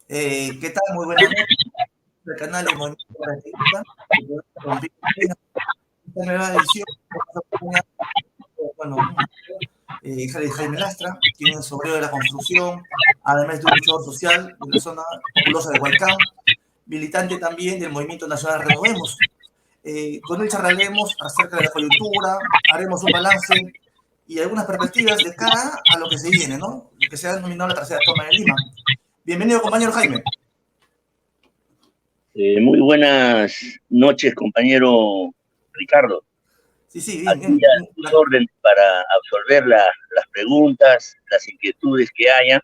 ¿Qué tal? Muy buenas noches. El canal de Movimiento Característica. Esta nueva edición, bueno, Jaime Lastra, quien es obrero de la construcción, además de un luchador social de la zona populosa de Huaycán, militante también del Movimiento Nacional Renovemos. Con él charlaremos acerca de la coyuntura, haremos un balance y algunas perspectivas de cara a lo que se viene, ¿no? Lo que se ha denominado la tercera toma de Lima. Bienvenido, compañero Jaime. Muy buenas noches, compañero Ricardo. Sí, sí, bien, Aquí bien. a tus órdenes para absolver las preguntas, las inquietudes que haya,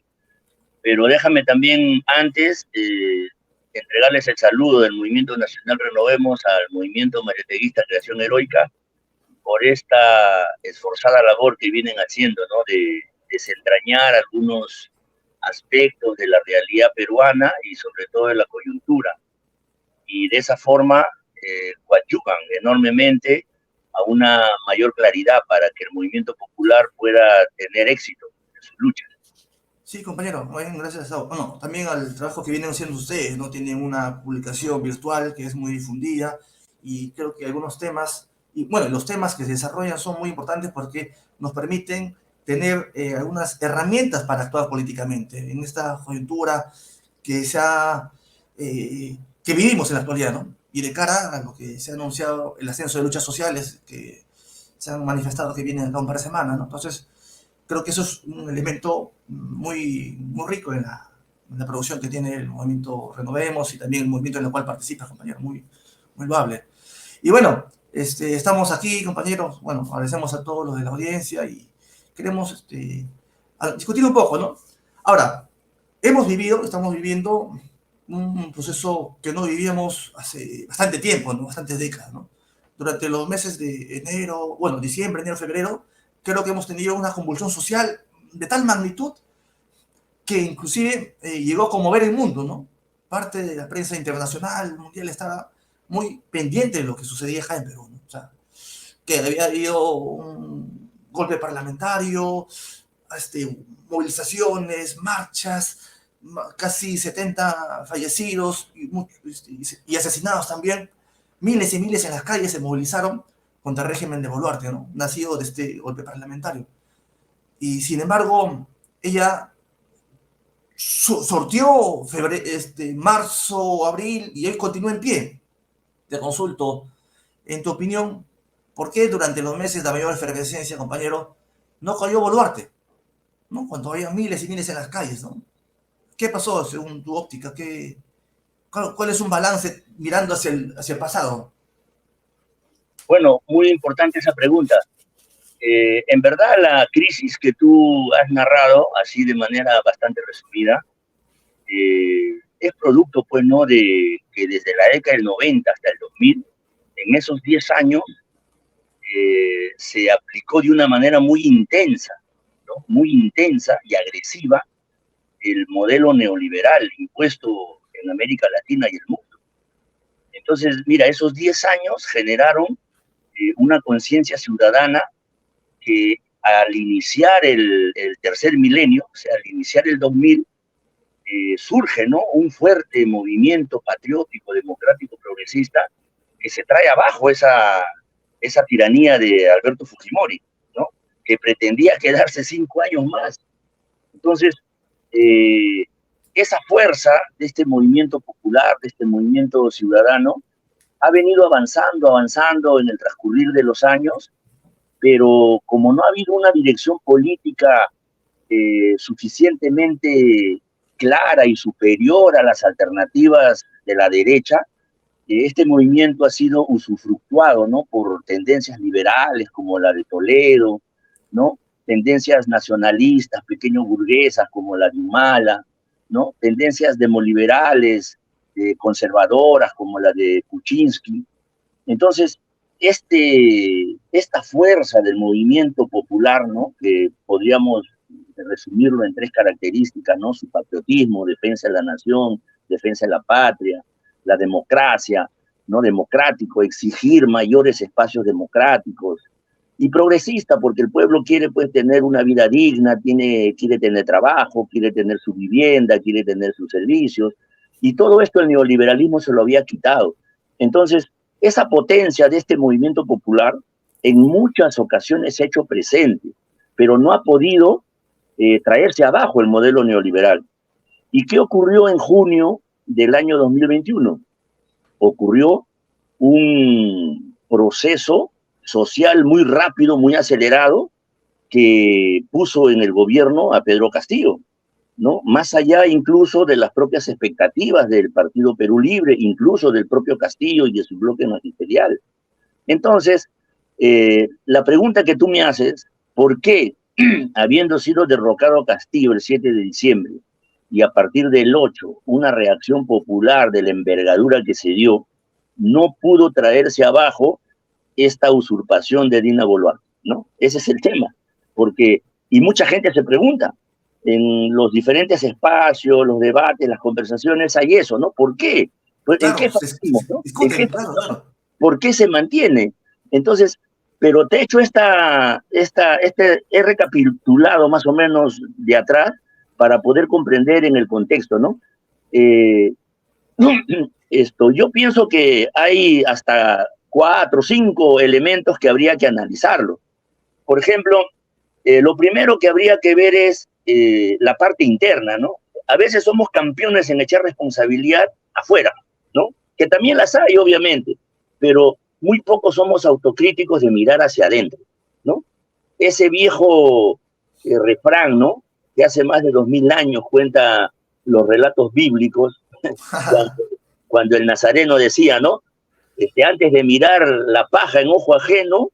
pero déjame también antes entregarles el saludo del Movimiento Nacional Renovemos al Movimiento Mareteguista Creación Heroica por esta esforzada labor que vienen haciendo, ¿no? De desentrañar algunos aspectos de la realidad peruana y sobre todo de la coyuntura. Y de esa forma coadyuvan enormemente a una mayor claridad para que el movimiento popular pueda tener éxito en sus luchas. Sí, compañero, bien, gracias bueno, también al trabajo que vienen haciendo ustedes, ¿no? Tienen una publicación virtual que es muy difundida y creo que algunos temas, y bueno, los temas que se desarrollan son muy importantes porque nos permiten tener algunas herramientas para actuar políticamente en esta coyuntura que que vivimos en la actualidad, ¿no? Y de cara a lo que se ha anunciado el ascenso de luchas sociales que se han manifestado que vienen acá un par de semanas, ¿no? Entonces, creo que eso es un elemento muy rico en la producción que tiene el movimiento Renovemos y también el movimiento en el cual participa, compañero, muy loable. Y bueno, estamos aquí, compañeros, bueno, agradecemos a todos los de la audiencia y queremos discutir un poco, ¿no? Ahora, estamos viviendo un proceso que no vivíamos hace bastante tiempo, ¿no? Bastantes décadas, ¿no? Durante los meses de enero, bueno, diciembre, enero, febrero, creo que hemos tenido una convulsión social de tal magnitud que inclusive llegó a conmover el mundo, ¿no? Parte de la prensa internacional, mundial, estaba muy pendiente de lo que sucedía acá en Perú, ¿no? O sea, que había habido un golpe parlamentario, movilizaciones, marchas, casi 70 fallecidos y asesinados también. Miles y miles en las calles se movilizaron contra el régimen de Boluarte, ¿no? Nacido de este golpe parlamentario. Y sin embargo, ella sortió marzo, abril y hoy continúa en pie. Te consulto, en tu opinión, ¿por qué durante los meses de mayor efervescencia, compañero, no cayó Boluarte? ¿No? Cuando había miles y miles en las calles, ¿no? ¿Qué pasó según tu óptica? ¿Cuál es un balance mirando hacia el pasado? Bueno, muy importante esa pregunta. En verdad, la crisis que tú has narrado, así de manera bastante resumida, es producto, pues, ¿no? De que desde la década del 90 hasta el 2000, en esos 10 años, se aplicó de una manera muy intensa, ¿no? Muy intensa y agresiva el modelo neoliberal impuesto en América Latina y el mundo. Entonces, mira, esos 10 años generaron una conciencia ciudadana que al iniciar el tercer milenio, o sea, al iniciar el 2000, surge, ¿no? Un fuerte movimiento patriótico, democrático, progresista, que se trae abajo esa tiranía de Alberto Fujimori, ¿no? Que pretendía quedarse 5 años más. Entonces, eh, esa fuerza de este movimiento popular, de este movimiento ciudadano, ha venido avanzando en el transcurrir de los años, pero como no ha habido una dirección política suficientemente clara y superior a las alternativas de la derecha, este movimiento ha sido usufructuado, ¿no? Por tendencias liberales como la de Toledo, ¿no? Tendencias nacionalistas, pequeño burguesas como la de Humala, ¿no? Tendencias demoliberales, conservadoras como la de Kuczynski. Entonces, esta fuerza del movimiento popular, ¿no? Que podríamos resumirlo en 3 características, ¿no? Su patriotismo, defensa de la nación, defensa de la patria, la democracia, ¿no? Democrático, exigir mayores espacios democráticos, y progresista, porque el pueblo quiere pues tener una vida digna, quiere tener trabajo, quiere tener su vivienda, quiere tener sus servicios, y todo esto el neoliberalismo se lo había quitado. Entonces, esa potencia de este movimiento popular en muchas ocasiones se ha hecho presente, pero no ha podido traerse abajo el modelo neoliberal. ¿Y qué ocurrió en junio del año 2021? Ocurrió un proceso social muy rápido, muy acelerado, que puso en el gobierno a Pedro Castillo, ¿no? Más allá incluso de las propias expectativas del Partido Perú Libre, incluso del propio Castillo y de su bloque magisterial. Entonces, la pregunta que tú me haces, ¿por qué, habiendo sido derrocado Castillo el 7 de diciembre, y a partir del 8, una reacción popular de la envergadura que se dio, no pudo traerse abajo esta usurpación de Dina Boluarte, ¿no? Ese es el tema, porque, y mucha gente se pregunta, en los diferentes espacios, los debates, las conversaciones, hay eso, ¿no? ¿Por qué? ¿En Claro, qué fallimos, no? ¿En qué discuten, claro, fallamos? claro. ¿Por qué se mantiene? Entonces, pero te he hecho he recapitulado más o menos de atrás para poder comprender en el contexto, ¿no? Eh, yo pienso que hay hasta 4 o 5 elementos que habría que analizarlo. Por ejemplo, lo primero que habría que ver es la parte interna, ¿no? A veces somos campeones en echar responsabilidad afuera, ¿no? Que también las hay, obviamente, pero muy pocos somos autocríticos de mirar hacia adentro, ¿no? Ese viejo refrán, ¿no? Que hace más de 2000 años cuenta los relatos bíblicos, cuando, cuando el nazareno decía, ¿no? Antes de mirar la paja en ojo ajeno,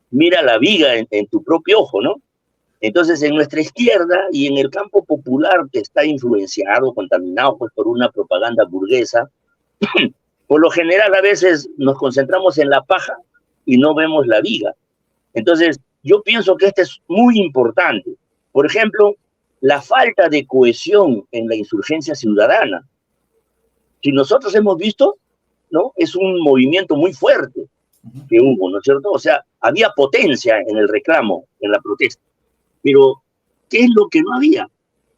mira la viga en tu propio ojo, ¿no? Entonces, en nuestra izquierda y en el campo popular que está influenciado, contaminado pues, por una propaganda burguesa, por lo general a veces nos concentramos en la paja y no vemos la viga. Entonces, yo pienso que este es muy importante. Por ejemplo, la falta de cohesión en la insurgencia ciudadana. Si nosotros hemos visto, ¿no? Es un movimiento muy fuerte que hubo, ¿no es cierto? O sea, había potencia en el reclamo, en la protesta. Pero, ¿qué es lo que no había?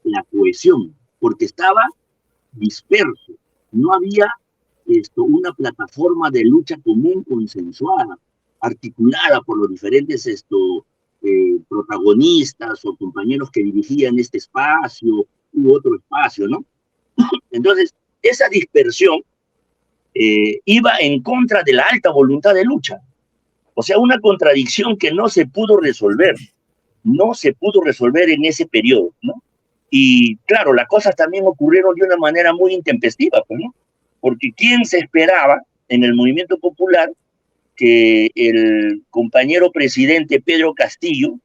La cohesión, porque estaba disperso. No había una plataforma de lucha común consensuada, articulada por los diferentes protagonistas o compañeros que dirigían este espacio u otro espacio, ¿no? Entonces, esa dispersión iba en contra de la alta voluntad de lucha. O sea, una contradicción que no se pudo resolver. No se pudo resolver en ese periodo, ¿no? Y claro, las cosas también ocurrieron de una manera muy intempestiva, pues, ¿no? Porque ¿quién se esperaba en el movimiento popular que el compañero presidente Pedro Castillo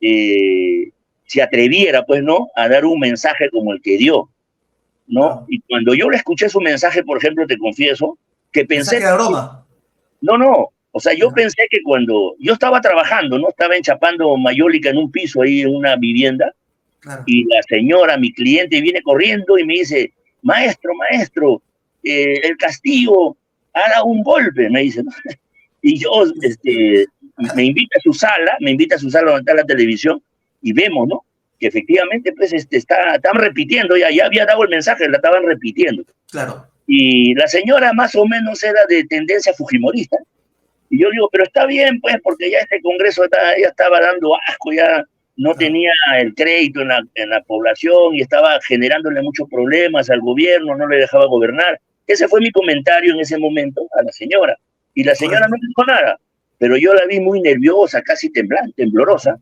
se atreviera, pues, ¿no? A dar un mensaje como el que dio, ¿no? Claro. Y cuando yo le escuché su mensaje, por ejemplo, te confieso, que pensé, Mensaje de broma. no, o sea, yo Ya, pensé que cuando yo estaba trabajando, ¿no? Estaba enchapando mayólica en un piso ahí en una vivienda, claro. y la señora, mi cliente, viene corriendo y me dice, maestro, el Castillo ha dado un golpe, me dice, ¿no? Y yo, me invita a su sala donde está la televisión, y vemos, ¿no? Que efectivamente, pues, están repitiendo, ya había dado el mensaje, la estaban repitiendo. Claro. Y la señora más o menos era de tendencia fujimorista, y yo digo, pero está bien, pues, porque ya este Congreso ya estaba dando asco, ya no Claro. tenía el crédito en la población y estaba generándole muchos problemas al gobierno, no le dejaba gobernar. Ese fue mi comentario en ese momento a la señora. Y la señora no Correcto. dijo nada, pero yo la vi muy nerviosa, casi temblorosa.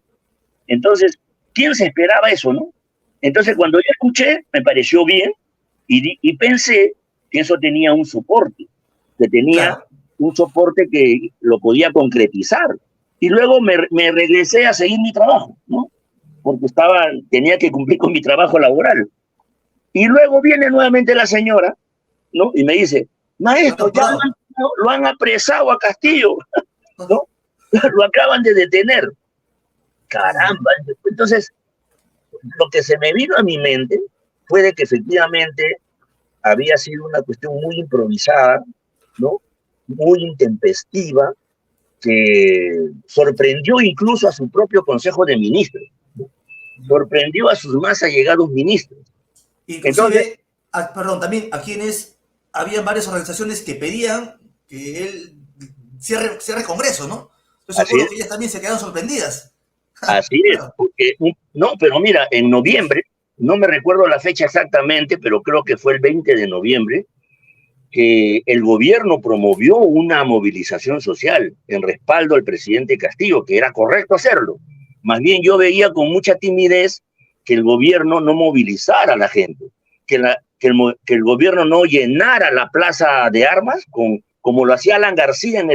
Entonces, ¿quién se esperaba eso, no? Entonces, cuando yo escuché, me pareció bien y pensé que eso tenía un soporte, que tenía Claro. un soporte que lo podía concretizar. Y luego me regresé a seguir mi trabajo, ¿no? Porque tenía que cumplir con mi trabajo laboral. Y luego viene nuevamente la señora, ¿no? Y me dice, Lo han maestro, ya capturado. lo han apresado a Castillo, ¿no? Lo acaban de detener. Caramba. Entonces, lo que se me vino a mi mente fue de que efectivamente había sido una cuestión muy improvisada, ¿no? Muy intempestiva, que sorprendió incluso a su propio Consejo de Ministros, sorprendió a sus más allegados ministros. Entonces, Inclusive, perdón, también a quienes habían varias organizaciones que pedían que él cierre Congreso, ¿no? Estoy así seguro es, que ellas también se quedaron sorprendidas. así es, Claro, porque, no, pero mira, en noviembre, no me recuerdo la fecha exactamente, pero creo que fue el 20 de noviembre, que el gobierno promovió una movilización social en respaldo al presidente Castillo, que era correcto hacerlo. Más bien yo veía con mucha timidez que el gobierno no movilizara a la gente, que el gobierno no llenara la plaza de armas como lo hacía Alan García en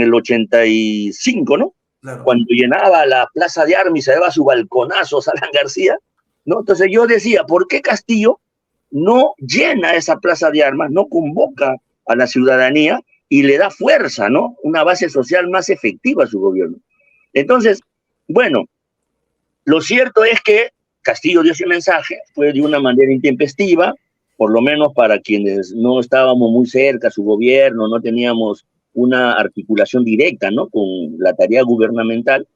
el 85, ¿no? claro. Cuando llenaba la plaza de armas y se daba sus balconazos a Alan García, ¿no? Entonces yo decía, ¿por qué Castillo no llena esa plaza de armas, no convoca a la ciudadanía y le da fuerza, ¿no? Una base social más efectiva a su gobierno? Entonces, bueno, lo cierto es que Castillo dio ese mensaje, fue de una manera intempestiva, por lo menos para quienes no estábamos muy cerca a su gobierno, no teníamos una articulación directa, ¿no? Con la tarea gubernamental.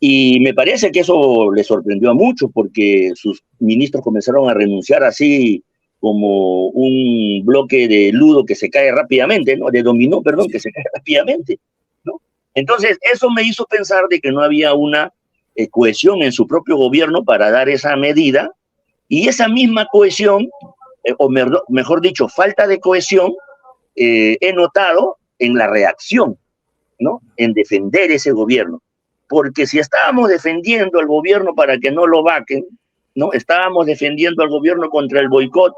Y me parece que eso le sorprendió a muchos porque sus ministros comenzaron a renunciar así como un bloque de ludo que se cae rápidamente, ¿no? De dominó, perdón, que Sí. se cae rápidamente, ¿no? Entonces, eso me hizo pensar de que no había una cohesión en su propio gobierno para dar esa medida y esa misma cohesión, mejor dicho, falta de cohesión, he notado en la reacción, ¿no? En defender ese gobierno. Porque si estábamos defendiendo al gobierno para que no lo vaquen, ¿no? Estábamos defendiendo al gobierno contra el boicot,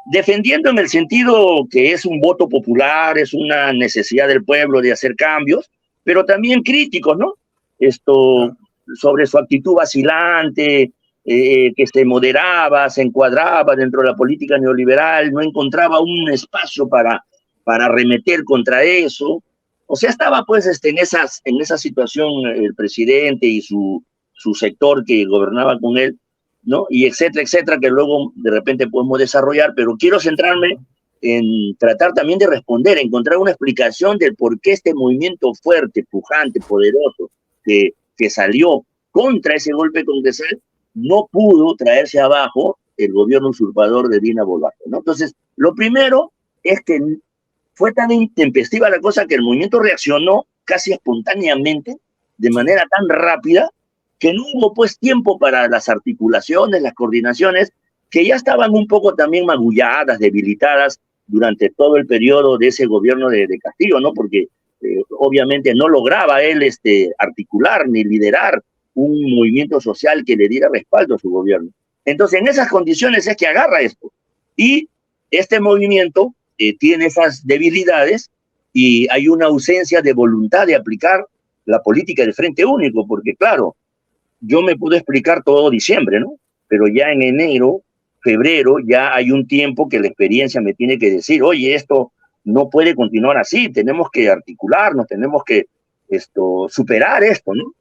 defendiendo en el sentido que es un voto popular, es una necesidad del pueblo de hacer cambios, pero también críticos, ¿no? Esto sobre su actitud vacilante, que se moderaba, se encuadraba dentro de la política neoliberal, no encontraba un espacio para arremeter contra eso. O sea, estaba pues en esa situación el presidente y su sector que gobernaba con él, ¿no? Y etcétera, que luego de repente podemos desarrollar, pero quiero centrarme en tratar también de responder, encontrar una explicación del por qué este movimiento fuerte, pujante, poderoso, que salió contra ese golpe congresal, no pudo traerse abajo el gobierno usurpador de Dina Boluarte, ¿no? Entonces, lo primero es que fue tan intempestiva la cosa que el movimiento reaccionó casi espontáneamente, de manera tan rápida, que no hubo pues tiempo para las articulaciones, las coordinaciones, que ya estaban un poco también magulladas, debilitadas durante todo el periodo de ese gobierno de Castillo, ¿no? Porque obviamente no lograba él articular ni liderar un movimiento social que le diera respaldo a su gobierno. Entonces, en esas condiciones es que agarra esto. Y este movimiento tiene esas debilidades y hay una ausencia de voluntad de aplicar la política del Frente Único, porque claro, yo me pude explicar todo diciembre, ¿no? Pero ya en enero, febrero, ya hay un tiempo que la experiencia me tiene que decir, oye, esto no puede continuar así, tenemos que articularnos, tenemos que superar esto, ¿no?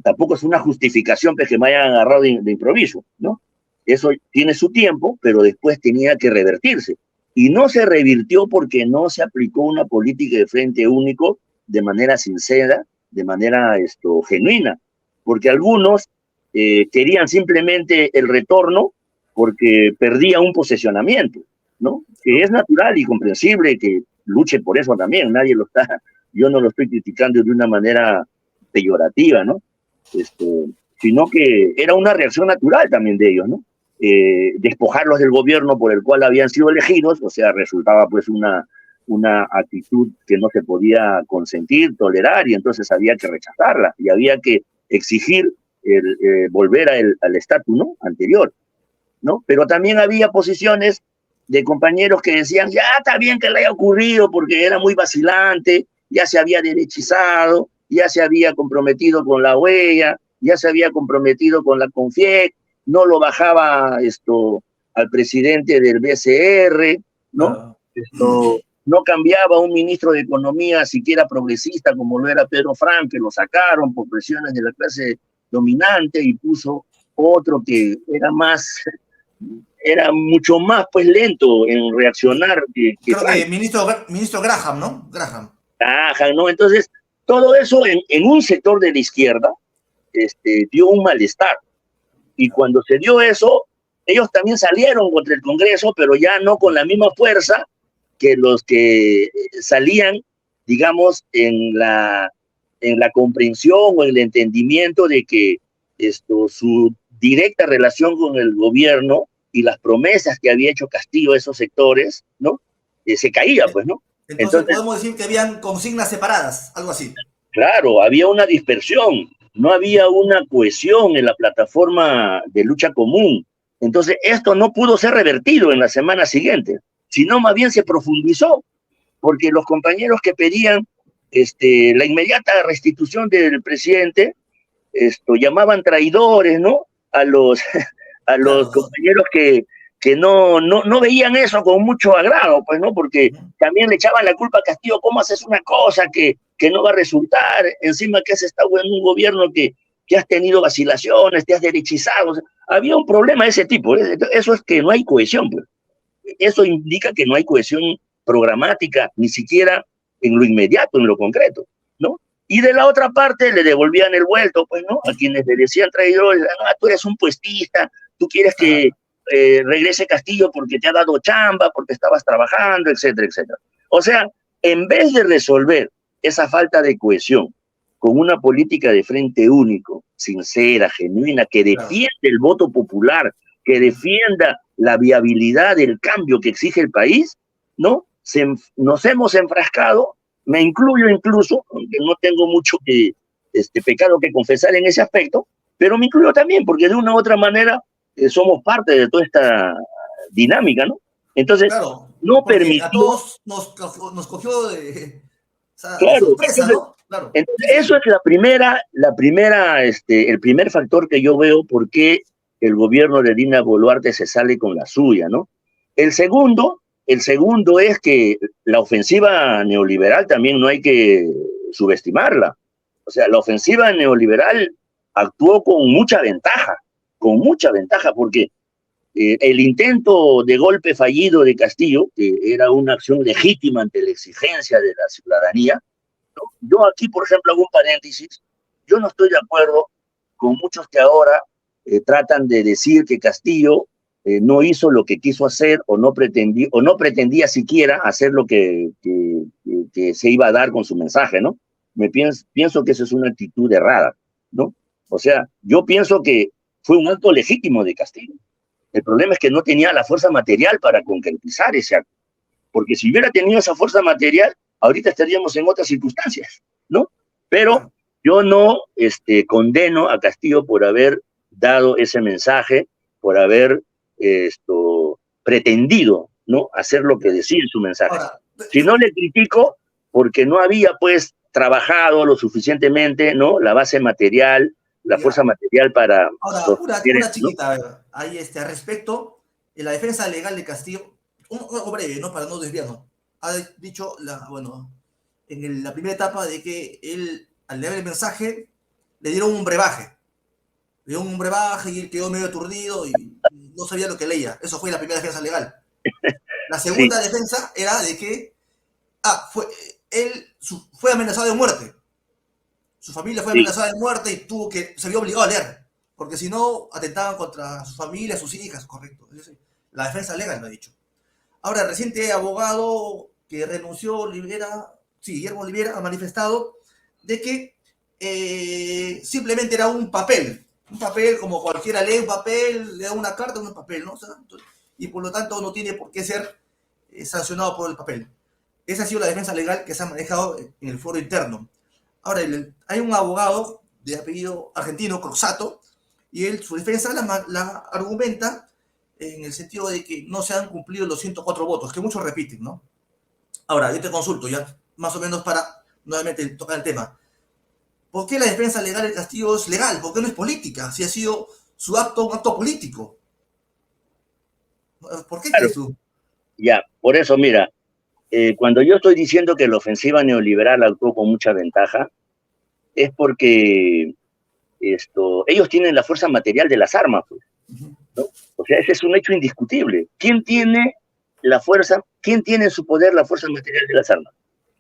Tampoco es una justificación que me hayan agarrado de improviso, ¿no? Eso tiene su tiempo, pero después tenía que revertirse. Y no se revirtió porque no se aplicó una política de Frente Único de manera sincera, de manera genuina, porque algunos querían simplemente el retorno porque perdía un posesionamiento, ¿no? Que es natural y comprensible que luche por eso también, nadie lo está, yo no lo estoy criticando de una manera peyorativa, ¿no? Sino que era una reacción natural también de ellos, ¿no? Despojarlos del gobierno por el cual habían sido elegidos, o sea, resultaba pues una actitud que no se podía consentir, tolerar, y entonces había que rechazarla, y había que exigir volver al estatus, ¿no? Anterior, ¿no? Pero también había posiciones de compañeros que decían, ya está bien que le haya ocurrido porque era muy vacilante, ya se había derechizado, ya se había comprometido con la huella, ya se había comprometido con la CONFIEC, no lo bajaba al presidente del BCR, ¿no? Claro. No cambiaba un ministro de Economía siquiera progresista como lo era Pedro Frank, que lo sacaron por presiones de la clase dominante y puso otro que era mucho más pues lento en reaccionar que Creo Frank. que ministro Graham, ¿no? Graham. Ajá, ¿no? Entonces, todo eso en un sector de la izquierda dio un malestar. Y cuando se dio eso, ellos también salieron contra el Congreso, pero ya no con la misma fuerza que los que salían, digamos, en la comprensión o en el entendimiento de que su directa relación con el gobierno y las promesas que había hecho Castillo a esos sectores, ¿no? Se caía, pues, ¿no? Entonces podemos decir que habían consignas separadas, algo así. Claro, había una dispersión, no había una cohesión en la plataforma de lucha común. Entonces, esto no pudo ser revertido en la semana siguiente, sino más bien se profundizó, porque los compañeros que pedían la inmediata restitución del presidente, llamaban traidores, ¿no? A los, a los Claro. compañeros que no veían eso con mucho agrado, pues, ¿no? Porque también le echaban la culpa a Castillo, ¿cómo haces una cosa que no va a resultar? Encima que has estado en un gobierno que has tenido vacilaciones, te has derechizado. O sea, había un problema de ese tipo, ¿eh? Eso es que no hay cohesión, pues. Eso indica que no hay cohesión programática, ni siquiera en lo inmediato, en lo concreto, ¿no? Y de la otra parte le devolvían el vuelto, pues, ¿no? A quienes le decían traidores, ah, tú eres un puestista, tú quieres que regrese Castillo porque te ha dado chamba, porque estabas trabajando, etcétera, etcétera. O sea, en vez de resolver esa falta de cohesión con una política de frente único, sincera, genuina, que defiende el voto popular, que defienda la viabilidad del cambio que exige el país, ¿no? Nos hemos enfrascado, me incluyo incluso, aunque no tengo mucho pecado que confesar en ese aspecto, pero me incluyo también, porque de una u otra manera somos parte de toda esta dinámica, ¿no? Entonces, Claro, no porque a permitió... todos nos cogió de Claro, sorpresa, entonces, ¿no? Claro. entonces eso es el primer factor que yo veo por qué el gobierno de Dina Boluarte se sale con la suya, ¿no? El segundo es que la ofensiva neoliberal también no hay que subestimarla. O sea, la ofensiva neoliberal actuó con mucha ventaja, porque el intento de golpe fallido de Castillo, que era una acción legítima ante la exigencia de la ciudadanía, ¿no? Yo aquí, por ejemplo, hago un paréntesis, yo no estoy de acuerdo con muchos que ahora tratan de decir que Castillo no hizo lo que quiso hacer o no pretendía siquiera hacer lo que se iba a dar con su mensaje, ¿no? Pienso que esa es una actitud errada, ¿no? O sea, yo pienso que fue un acto legítimo de Castillo. El problema es que no tenía la fuerza material para concretizar ese acto, porque si hubiera tenido esa fuerza material, ahorita estaríamos en otras circunstancias, ¿no? Pero yo no condeno a Castillo por haber dado ese mensaje, por haber pretendido, ¿no? Hacer lo que decía en su mensaje. Ahora, Si no le critico, porque no había, pues, trabajado lo suficientemente, ¿no? La base material, la fuerza material para... ahora una ¿no? chiquita, a ver, ahí al respecto, en la defensa legal de Castillo, algo breve, ¿no? Para no desviarnos. Ha dicho, bueno, la primera etapa de que él, al leer el mensaje, le dieron un brebaje. Le dieron un brebaje y él quedó medio aturdido y no sabía lo que leía. Eso fue la primera defensa legal. La Sí, segunda defensa era de que él fue amenazado de muerte. Su familia fue sí. amenazada de muerte y se vio obligado a leer, porque si no atentaban contra su familia, sus hijas, correcto. La defensa legal lo ha dicho. Ahora, el reciente abogado que renunció, Guillermo Olivera, ha manifestado de que simplemente era un papel como cualquiera lee un papel, le da una carta, un papel, ¿no? O sea, y por lo tanto no tiene por qué ser sancionado por el papel. Esa ha sido la defensa legal que se ha manejado en el foro interno. Ahora, hay un abogado de apellido argentino, Croxato, y su defensa la argumenta en el sentido de que no se han cumplido los 104 votos, que muchos repiten, ¿no? Ahora, yo te consulto ya, más o menos para nuevamente tocar el tema. ¿Por qué la defensa legal del Castillo es legal? ¿Por qué no es política? Si ha sido su acto un acto político. ¿Por qué Claro, crees tú? ya, por eso, mira, cuando yo estoy diciendo que la ofensiva neoliberal actuó con mucha ventaja, es porque ellos tienen la fuerza material de las armas, pues, ¿no? O sea, ese es un hecho indiscutible. ¿Quién tiene en su poder la fuerza material de las armas?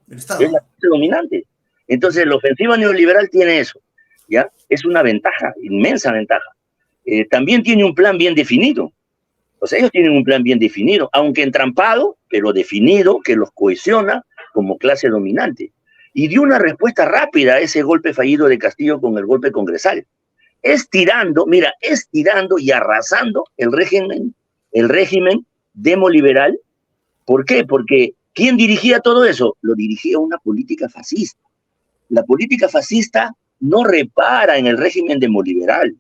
El Es la Estado. clase dominante. Entonces, la ofensiva neoliberal tiene eso, ¿ya? Es una ventaja, inmensa ventaja. También tiene un plan bien definido. O sea, ellos tienen un plan bien definido, aunque entrampado, pero definido, que los cohesiona como clase dominante. Y dio una respuesta rápida a ese golpe fallido de Castillo con el golpe congresal. Estirando, mira, estirando y arrasando el régimen demoliberal. ¿Por qué? Porque ¿quién dirigía todo eso? Lo dirigía una política fascista. La política fascista no repara en el régimen demoliberal.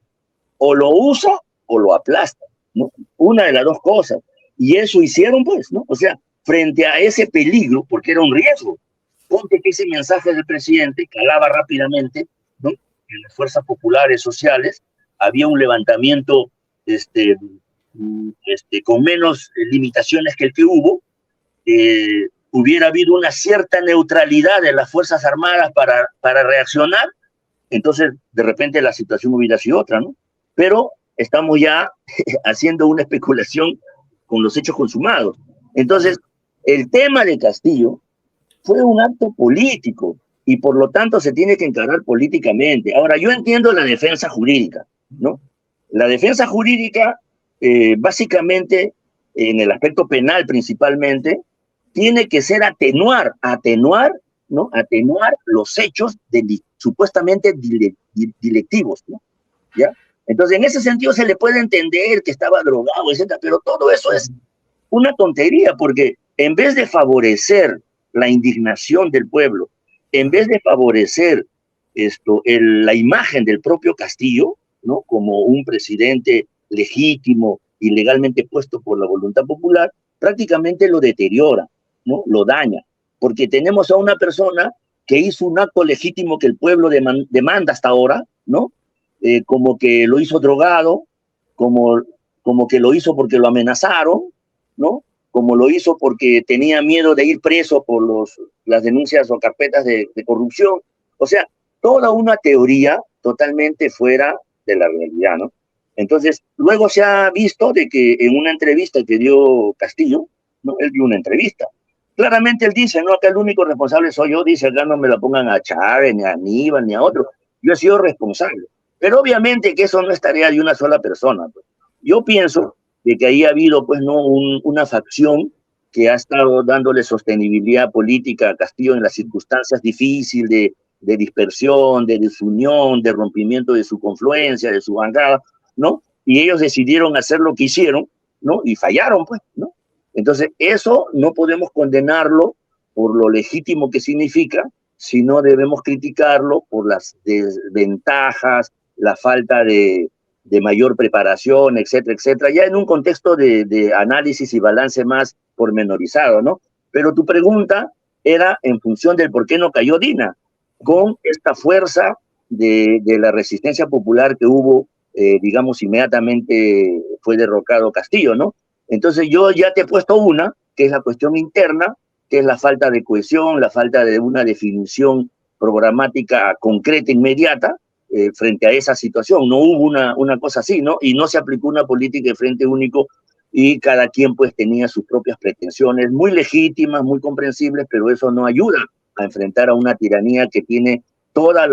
O lo usa o lo aplasta, ¿no? Una de las dos cosas. Y eso hicieron, pues, ¿no? O sea, frente a ese peligro, porque era un riesgo, ponte que ese mensaje del presidente calaba rápidamente, ¿no? En las fuerzas populares sociales había un levantamiento con menos limitaciones que el que hubo, hubiera habido una cierta neutralidad de las Fuerzas Armadas para reaccionar, entonces de repente la situación hubiera sido otra, ¿no? Pero estamos ya haciendo una especulación con los hechos consumados. Entonces, el tema de Castillo fue un acto político y por lo tanto se tiene que encarar políticamente. Ahora, yo entiendo la defensa jurídica, ¿no? La defensa jurídica, básicamente, en el aspecto penal principalmente, tiene que ser atenuar, ¿no? Atenuar los hechos supuestamente delictivos, ¿no? ¿Ya? Entonces, en ese sentido se le puede entender que estaba drogado, etcétera, pero todo eso es una tontería, porque en vez de favorecer la indignación del pueblo, en vez de favorecer la imagen del propio Castillo, ¿no? Como un presidente legítimo y legalmente puesto por la voluntad popular, prácticamente lo deteriora, ¿no? Lo daña, porque tenemos a una persona que hizo un acto legítimo que el pueblo demanda hasta ahora, ¿no? Como que lo hizo drogado, como que lo hizo porque lo amenazaron, ¿no? Como lo hizo porque tenía miedo de ir preso por las denuncias o carpetas de corrupción. O sea, toda una teoría totalmente fuera de la realidad, ¿no? Entonces, luego se ha visto de que en una entrevista que dio Castillo, ¿no? Él dio una entrevista. Claramente él dice, no, acá el único responsable soy yo, dice, acá no me la pongan a Chávez, ni a Aníbal, ni a otro. Yo he sido responsable. Pero obviamente que eso no es tarea de una sola persona. Pues. Yo pienso de que ahí ha habido, pues, ¿no? Una facción que ha estado dándole sostenibilidad política a Castillo en las circunstancias difíciles de dispersión, de desunión, de rompimiento de su confluencia, de su bancada, ¿no? Y ellos decidieron hacer lo que hicieron, ¿no? Y fallaron, pues, ¿no? Entonces, eso no podemos condenarlo por lo legítimo que significa, sino debemos criticarlo por las desventajas, la falta de mayor preparación, etcétera, etcétera, ya en un contexto de análisis y balance más pormenorizado, ¿no? Pero tu pregunta era en función del por qué no cayó Dina, con esta fuerza de la resistencia popular que hubo, digamos, inmediatamente fue derrocado Castillo, ¿no? Entonces yo ya te he puesto una, que es la cuestión interna, que es la falta de cohesión, la falta de una definición programática concreta, inmediata, frente a esa situación. No hubo una cosa así, ¿no? Y no se aplicó una política de frente único y cada quien pues tenía sus propias pretensiones, muy legítimas, muy comprensibles, pero eso no ayuda a enfrentar a una tiranía que tiene toda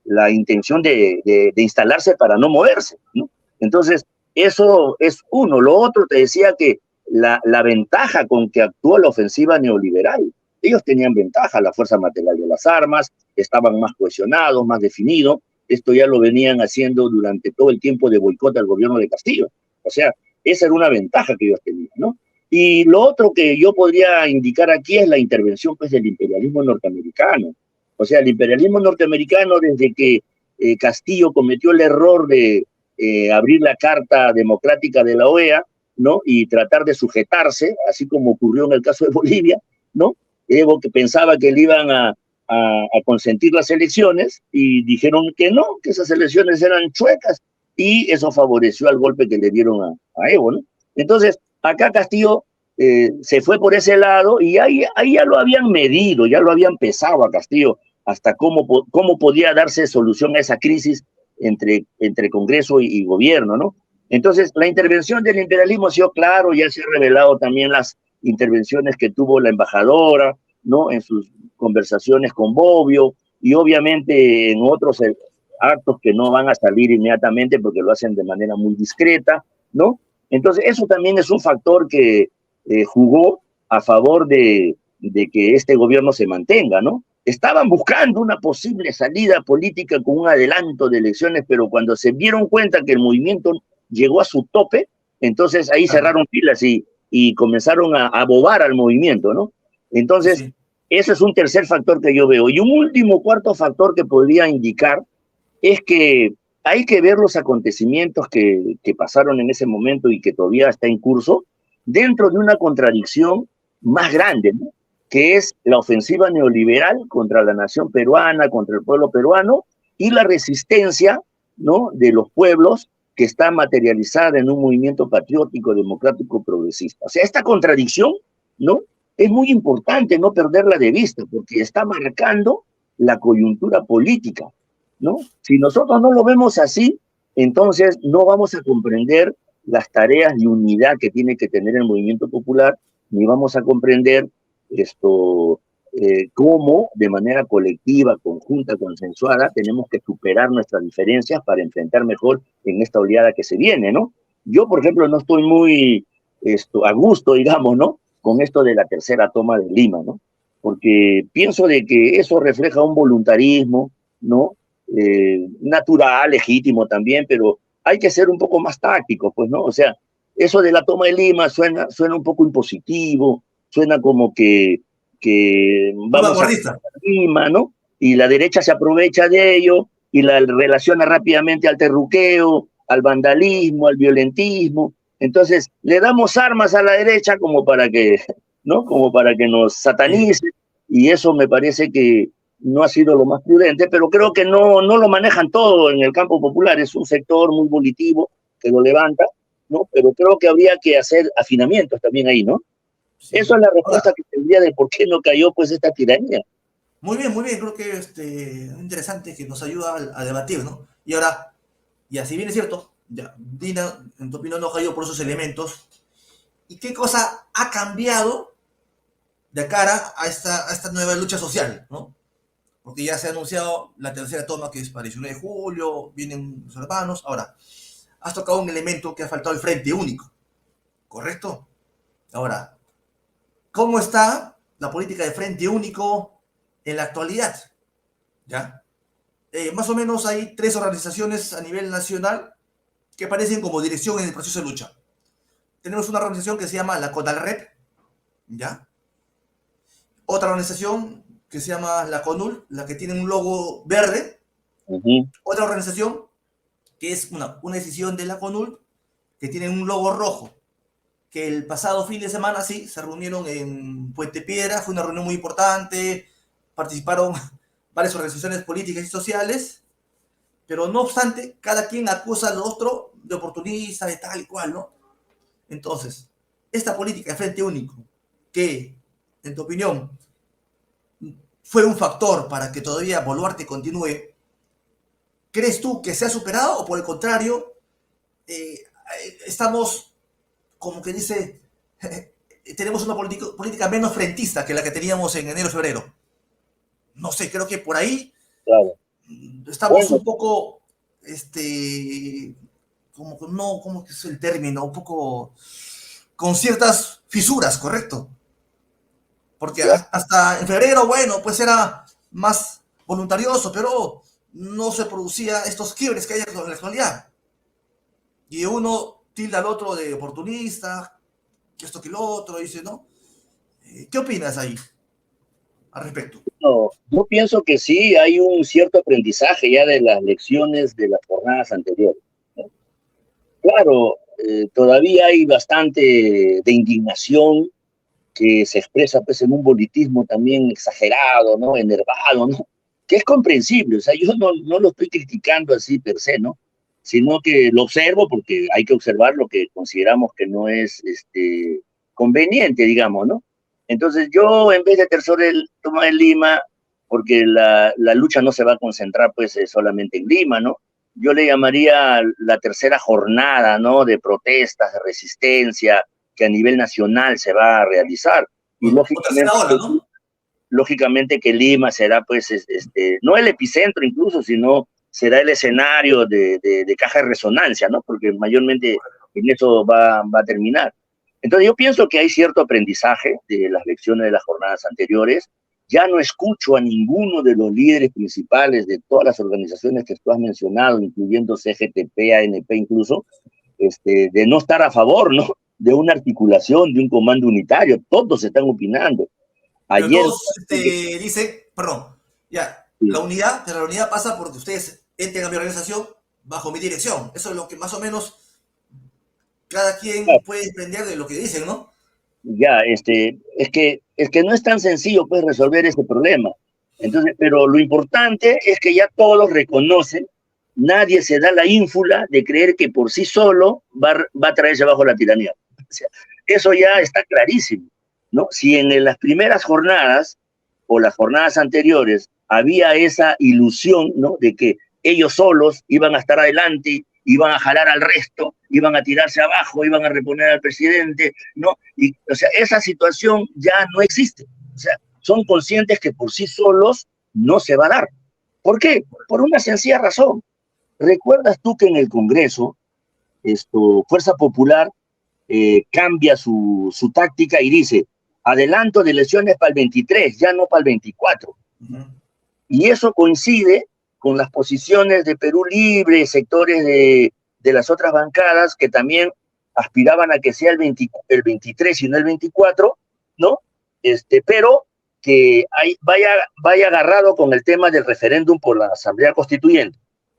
la intención de instalarse para no moverse, ¿no? Entonces, eso es uno. Lo otro, te decía que la ventaja con que actuó la ofensiva neoliberal, ellos tenían ventaja, la fuerza material de las armas, estaban más cohesionados, más definidos. Esto ya lo venían haciendo durante todo el tiempo de boicot al gobierno de Castillo. O sea, esa era una ventaja que ellos tenían, ¿no? Y lo otro que yo podría indicar aquí es la intervención, pues, del imperialismo norteamericano. O sea, el imperialismo norteamericano, desde que Castillo cometió el error de abrir la Carta Democrática de la OEA, ¿no? Y tratar de sujetarse, así como ocurrió en el caso de Bolivia, ¿no? Evo que pensaba que le iban a consentir las elecciones y dijeron que no, que esas elecciones eran chuecas y eso favoreció al golpe que le dieron a Evo, ¿no? Entonces, acá Castillo se fue por ese lado y ahí ya lo habían medido, ya lo habían pesado a Castillo hasta cómo podía darse solución a esa crisis entre Congreso y gobierno, ¿no? Entonces, la intervención del imperialismo ha sido claro, ya se han revelado también las intervenciones que tuvo la embajadora, ¿no? En sus conversaciones con Bobbio, y obviamente en otros actos que no van a salir inmediatamente porque lo hacen de manera muy discreta, ¿no? Entonces, eso también es un factor que jugó a favor de que este gobierno se mantenga, ¿no? Estaban buscando una posible salida política con un adelanto de elecciones, pero cuando se dieron cuenta que el movimiento llegó a su tope, entonces ahí Claro, cerraron filas y comenzaron a bobar al movimiento, ¿no? sí, Entonces, sí. ese es un tercer factor que yo veo. Y un último, cuarto factor que podría indicar es que hay que ver los acontecimientos que pasaron en ese momento y que todavía está en curso dentro de una contradicción más grande, ¿no? Que es la ofensiva neoliberal contra la nación peruana, contra el pueblo peruano, y la resistencia, ¿no?, de los pueblos que está materializada en un movimiento patriótico, democrático, progresista. O sea, esta contradicción, ¿no?, es muy importante no perderla de vista, porque está marcando la coyuntura política, ¿no? Si nosotros no lo vemos así, entonces no vamos a comprender las tareas de unidad que tiene que tener el movimiento popular, ni vamos a comprender cómo de manera colectiva, conjunta, consensuada, tenemos que superar nuestras diferencias para enfrentar mejor en esta oleada que se viene, ¿no? Yo, por ejemplo, no estoy muy a gusto, digamos, ¿no?, con esto de la tercera toma de Lima, ¿no? Porque pienso de que eso refleja un voluntarismo, ¿no? Natural, legítimo también, pero hay que ser un poco más tácticos, pues, ¿no? O sea, eso de la toma de Lima suena un poco impositivo, suena como que Muy vamos a vanguardista. Lima, ¿no? Y la derecha se aprovecha de ello y la relaciona rápidamente al terruqueo, al vandalismo, al violentismo. Entonces, le damos armas a la derecha como para que, ¿no?, como para que nos Sí. satanice, y eso me parece que no ha sido lo más prudente, pero creo que no lo manejan todo en el campo popular, es un sector muy volitivo que lo levanta, ¿no? Pero creo que habría que hacer afinamientos también ahí, ¿no? Eso Sí. es la Ahora, respuesta que tendría de por qué no cayó pues esta tiranía. muy bien, creo que interesante que nos ayuda a debatir, ¿no? Y ahora, y así bien es cierto, ya, Dina, en tu opinión, no cayó por esos elementos. ¿Y qué cosa ha cambiado de cara a esta nueva lucha social, ¿no? Porque ya se ha anunciado la tercera toma, que es para el 19 de julio, vienen los hermanos. Ahora, has tocado un elemento que ha faltado, el frente único, ¿correcto? Ahora, ¿cómo está la política de frente único en la actualidad? ¿Ya? Más o menos hay tres organizaciones a nivel nacional que aparecen como dirección en el proceso de lucha. Tenemos una organización que se llama la CONALREP, ¿ya? Otra organización que se llama la CONUL, la que tiene un logo verde. Uh -huh. Otra organización que es una decisión de la CONUL que tiene un logo rojo, que el pasado fin de semana sí se reunieron en Puente Piedra, fue una reunión muy importante, participaron varias organizaciones políticas y sociales, pero no obstante, cada quien acusa al otro de oportunista, de tal y cual, ¿no? Entonces, esta política de frente único, que, en tu opinión, fue un factor para que todavía Boluarte continúe, ¿crees tú que se ha superado o por el contrario, eh, estamos, como que dice, tenemos una política menos frentista que la que teníamos en enero-febrero? No sé, creo que por ahí Claro. estamos Bueno, un poco, como que no, ¿cómo que es el término? Un poco con ciertas fisuras, ¿correcto? Porque ya, hasta en febrero, bueno, pues era más voluntarioso, pero no se producía estos quiebres que hay en la actualidad. Y uno tilda al otro de oportunista, que esto que lo otro, dice, ¿no? ¿Qué opinas ahí al respecto? no, yo pienso que sí hay un cierto aprendizaje ya de las lecciones de las jornadas anteriores, ¿no? Claro, todavía hay bastante de indignación que se expresa pues en un bolitismo también exagerado, ¿no? Enervado, ¿no? Que es comprensible, o sea, yo no lo estoy criticando así per se, ¿no? Sino que lo observo porque hay que observar lo que consideramos que no es conveniente, digamos, ¿no? Entonces yo, en vez de tomar el Lima, porque la lucha no se va a concentrar pues solamente en Lima, ¿no? Yo le llamaría la tercera jornada, ¿no?, de protestas, de resistencia, que a nivel nacional se va a realizar. Y O tercera lógicamente, ola, ¿no? lógicamente que Lima será, pues, no el epicentro incluso, sino será el escenario de caja de resonancia, ¿no? Porque mayormente en eso va a terminar. Entonces yo pienso que hay cierto aprendizaje de las lecciones de las jornadas anteriores. Ya no escucho a ninguno de los líderes principales de todas las organizaciones que tú has mencionado, incluyendo CGTP, ANP incluso, de no estar a favor, ¿no? De una articulación, de un comando unitario. Todos están opinando. Pero Ayer... todos dicen, perdón, ya, Sí. la unidad, pero la unidad pasa porque ustedes entren a mi organización bajo mi dirección. Eso es lo que más o menos cada quien puede desprender de lo que dicen, ¿no? Ya, es que no es tan sencillo, pues, resolver ese problema. Entonces, pero lo importante es que ya todos reconocen, nadie se da la ínfula de creer que por sí solo va a traerse abajo la tiranía. O sea, eso ya está clarísimo, ¿no? Si en las primeras jornadas o las jornadas anteriores había esa ilusión, ¿no? De que ellos solos iban a estar adelante, iban a jalar al resto, iban a tirarse abajo, iban a reponer al presidente, ¿no? Y, o sea, esa situación ya no existe. O sea, son conscientes que por sí solos no se va a dar. ¿Por qué? Por una sencilla razón. ¿Recuerdas tú que en el Congreso, Fuerza Popular cambia su táctica y dice, adelanto de elecciones para el 23, ya no para el 24? Y eso coincide con las posiciones de Perú Libre, sectores de las otras bancadas que también aspiraban a que sea el 23 y no el 24, ¿no? Pero que vaya agarrado con el tema del referéndum por la Asamblea Constituyente.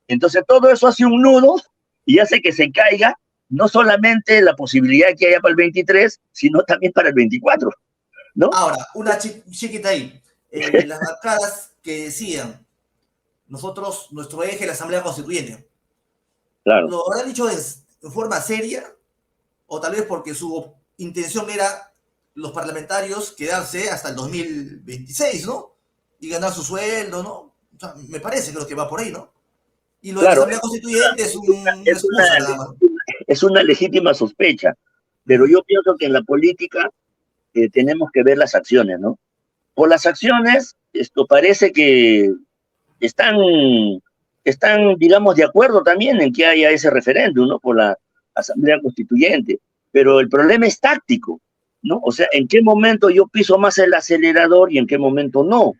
Entonces todo eso hace un nudo y hace que se caiga no solamente la posibilidad que haya para el 23, sino también para el 24, ¿no? Ahora, una chiquita ahí. Las bancadas que decían, nosotros, nuestro eje es la Asamblea Constituyente, Claro. ¿lo habrán dicho en forma seria? O tal vez porque su intención era los parlamentarios quedarse hasta el 2026, ¿no? Y ganar su sueldo, ¿no? O sea, me parece, creo que va por ahí, ¿no? Y lo de la Claro, Asamblea Constituyente es una excusa nada más. es una legítima sospecha, pero yo pienso que en la política tenemos que ver las acciones, ¿no? Por las acciones, esto parece que están, digamos, de acuerdo también en que haya ese referéndum, ¿no? Por la Asamblea Constituyente, pero el problema es táctico, ¿no? O sea, ¿en qué momento yo piso más el acelerador y en qué momento no?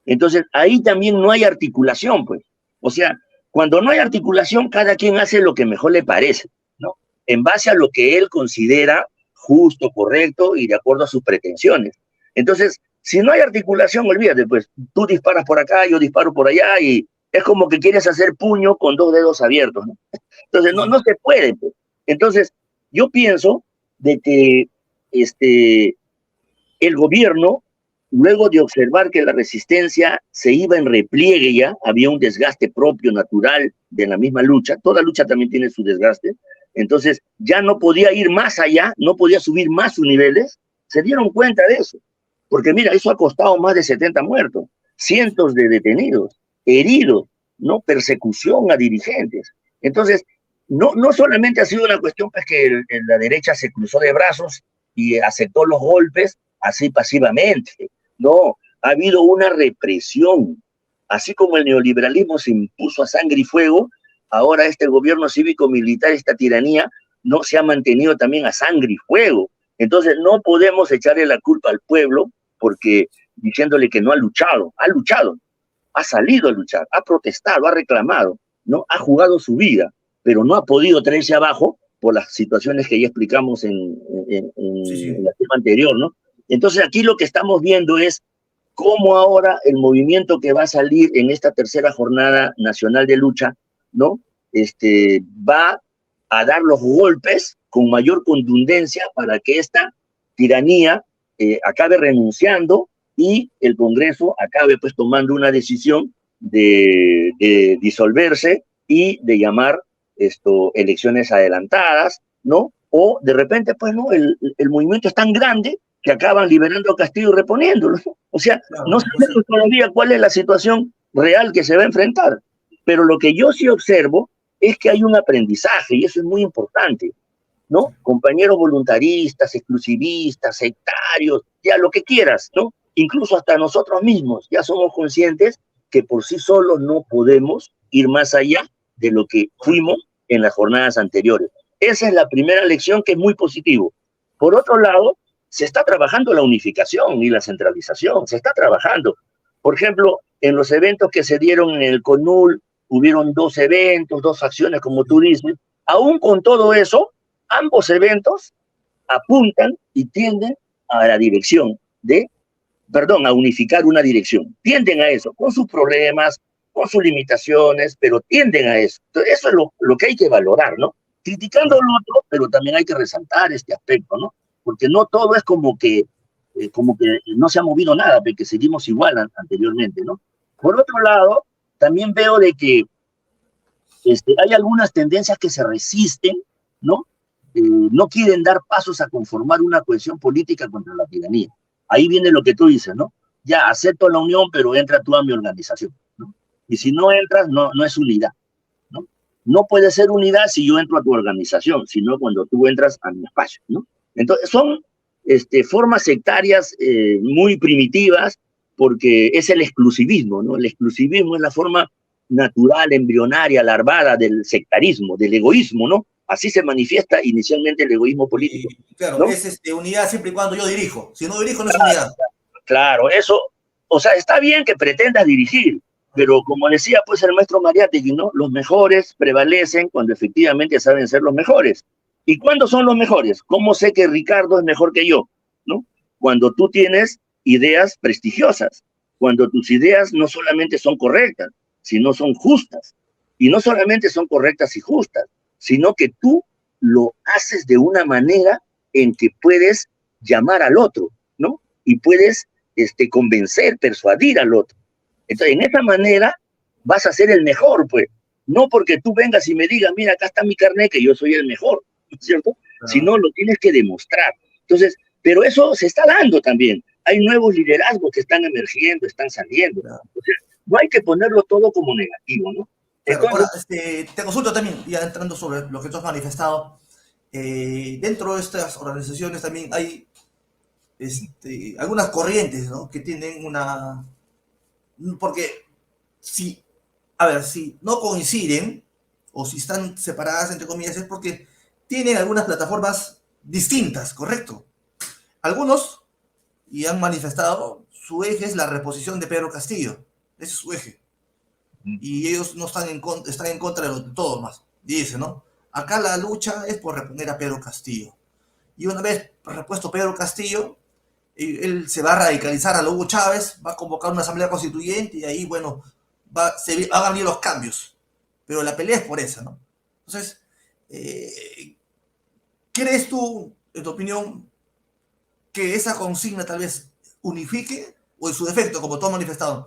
Entonces, ahí también no hay articulación, pues. O sea, cuando no hay articulación, cada quien hace lo que mejor le parece, ¿no? En base a lo que él considera justo, correcto y de acuerdo a sus pretensiones. Entonces, si no hay articulación, olvídate, pues tú disparas por acá, yo disparo por allá y es como que quieres hacer puño con dos dedos abiertos, ¿no? Entonces, no se puede, pues. Entonces, yo pienso de que el gobierno, luego de observar que la resistencia se iba en repliegue ya, había un desgaste propio, natural de la misma lucha, toda lucha también tiene su desgaste, entonces ya no podía ir más allá, no podía subir más sus niveles, se dieron cuenta de eso, porque mira, eso ha costado más de 70 muertos, cientos de detenidos, heridos, ¿no? Persecución a dirigentes. Entonces, no solamente ha sido una cuestión pues, que la derecha se cruzó de brazos y aceptó los golpes así pasivamente. No, ha habido una represión. Así como el neoliberalismo se impuso a sangre y fuego, ahora este gobierno cívico-militar, esta tiranía, no se ha mantenido también a sangre y fuego. Entonces no podemos echarle la culpa al pueblo porque diciéndole que no ha luchado, ha salido a luchar, ha protestado, ha reclamado, ¿no? Ha jugado su vida, pero no ha podido traerse abajo por las situaciones que ya explicamos en la tema anterior, ¿no? Entonces aquí lo que estamos viendo es cómo ahora el movimiento que va a salir en esta tercera jornada nacional de lucha, ¿no? Va a dar los golpes con mayor contundencia para que esta tiranía acabe renunciando y el Congreso acabe pues tomando una decisión de disolverse y de llamar elecciones adelantadas, ¿no? O de repente, pues, ¿no? El movimiento es tan grande que acaban liberando a Castillo y reponiéndolo. O sea, claro, no sabemos todavía cuál es la situación real que se va a enfrentar. Pero lo que yo sí observo es que hay un aprendizaje y eso es muy importante, ¿no? Compañeros voluntaristas, exclusivistas, sectarios, ya lo que quieras, ¿no? incluso hasta nosotros mismos ya somos conscientes que por sí solos no podemos ir más allá de lo que fuimos en las jornadas anteriores. Esa es la primera lección, que es muy positivo. Por otro lado, se está trabajando la unificación y la centralización, se está trabajando. Por ejemplo, en los eventos que se dieron en el CONUL, hubieron 2 eventos, 2 acciones, como tú dices. Aún con todo eso, ambos eventos apuntan y tienden a la dirección a unificar una dirección. Tienden a eso, con sus problemas, con sus limitaciones, pero tienden a eso. Entonces, eso es lo que hay que valorar, ¿no? Criticando lo otro, pero también hay que resaltar este aspecto, ¿no? Porque no todo es como que no se ha movido nada, porque seguimos igual anteriormente, ¿no? Por otro lado, también veo de que hay algunas tendencias que se resisten, ¿no? No quieren dar pasos a conformar una cohesión política contra la tiranía. Ahí viene lo que tú dices, ¿no? Ya, acepto la unión, pero entra tú a mi organización, ¿no? Y si no entras, no es unidad, ¿no? No puede ser unidad si yo entro a tu organización, sino cuando tú entras a mi espacio, ¿no? Entonces, son formas sectarias muy primitivas, porque es el exclusivismo, ¿no? El exclusivismo es la forma natural, embrionaria, larvada del sectarismo, del egoísmo, ¿no? Así se manifiesta inicialmente el egoísmo político. Y claro, ¿no? es unidad siempre y cuando yo dirijo. Si no dirijo, no es unidad. Claro, eso, o sea, está bien que pretendas dirigir, pero como decía pues el maestro Mariátegui, ¿no? Los mejores prevalecen cuando efectivamente saben ser los mejores. ¿Y cuándo son los mejores? ¿Cómo sé que Ricardo es mejor que yo? ¿No? Cuando tú tienes ideas prestigiosas, cuando tus ideas no solamente son correctas, sino son justas. Y no solamente son correctas y justas, sino que tú lo haces de una manera en que puedes llamar al otro, ¿no? Y puedes convencer, persuadir al otro. Entonces, en esa manera vas a ser el mejor, pues. No porque tú vengas y me digas, mira, acá está mi carnet, que yo soy el mejor, ¿no es cierto? Sino lo tienes que demostrar. Entonces, pero eso se está dando también. Hay nuevos liderazgos que están emergiendo, están saliendo. O sea, no hay que ponerlo todo como negativo, ¿no? Claro, ahora, te consulto también, ya entrando sobre lo que tú has manifestado, dentro de estas organizaciones también hay algunas corrientes, ¿no? Que tienen una... Porque si, a ver, si no coinciden o si están separadas, entre comillas, es porque tienen algunas plataformas distintas, ¿correcto? Algunos, y han manifestado, su eje es la reposición de Pedro Castillo. Ese es su eje. Y ellos no están están en contra de todo más. Dice, ¿no? Acá la lucha es por reponer a Pedro Castillo. Y una vez repuesto Pedro Castillo, él se va a radicalizar a lo Hugo Chávez, va a convocar una asamblea constituyente y ahí, bueno, van a venir los cambios. Pero la pelea es por esa, ¿no? Entonces, ¿crees tú, en tu opinión, que esa consigna tal vez unifique o en su defecto, como tú has manifestado?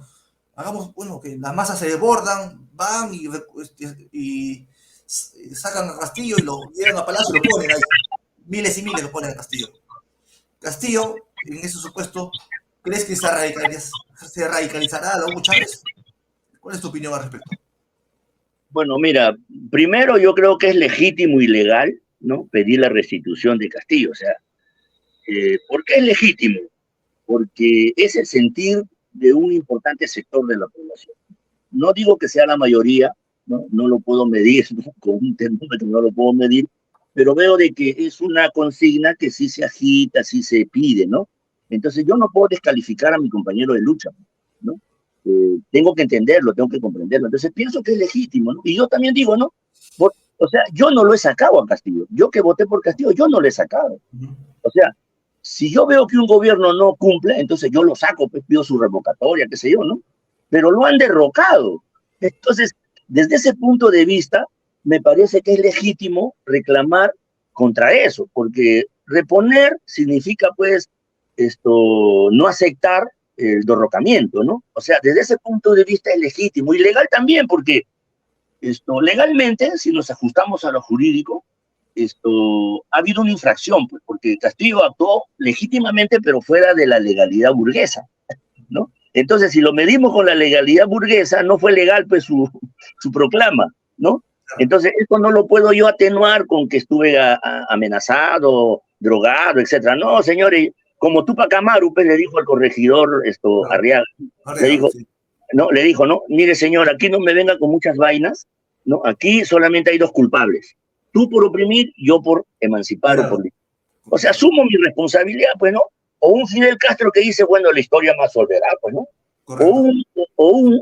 Hagamos, bueno, que las masas se desbordan, van y sacan a Castillo y lo llevan a Palacio y lo ponen ahí. Miles y miles lo ponen a Castillo. Castillo, en ese supuesto, ¿crees que se radicalizará a Hugo Chávez? ¿Cuál es tu opinión al respecto? Bueno, mira, primero yo creo que es legítimo y legal, ¿no? Pedir la restitución de Castillo. O sea, ¿por qué es legítimo? Porque es el sentir de un importante sector de la población. No digo que sea la mayoría, no lo puedo medir, ¿no? Con un termómetro no lo puedo medir, pero veo de que es una consigna que sí se agita, sí se pide, ¿no? Entonces yo no puedo descalificar a mi compañero de lucha, ¿no? Tengo que entenderlo, tengo que comprenderlo. Entonces pienso que es legítimo, ¿no? Y yo también digo, ¿no? O sea, yo no lo he sacado a Castillo. Yo que voté por Castillo, yo no lo he sacado. O sea, si yo veo que un gobierno no cumple, entonces yo lo saco, pues pido su revocatoria, qué sé yo, ¿no? Pero lo han derrocado. Entonces, desde ese punto de vista, me parece que es legítimo reclamar contra eso, porque reponer significa, pues, no aceptar el derrocamiento, ¿no? O sea, desde ese punto de vista es legítimo y legal también, porque legalmente, si nos ajustamos a lo jurídico, ha habido una infracción, pues, porque Castillo actuó legítimamente, pero fuera de la legalidad burguesa, ¿no? Entonces, si lo medimos con la legalidad burguesa, no fue legal, pues, su proclama, ¿no? Entonces, esto no lo puedo yo atenuar con que estuve amenazado, drogado, etcétera. No, señores, como Tupac Amaru, pues, le dijo al corregidor Claro. Arriaga, le dijo, Sí. ¿no? Mire, señor, aquí no me venga con muchas vainas, ¿no? Aquí solamente hay dos culpables. Tú por oprimir, yo por emancipar o por... Claro. O sea, asumo mi responsabilidad, pues, ¿no? O un Fidel Castro que dice, bueno, la historia más volverá, pues, ¿no? O Correcto. un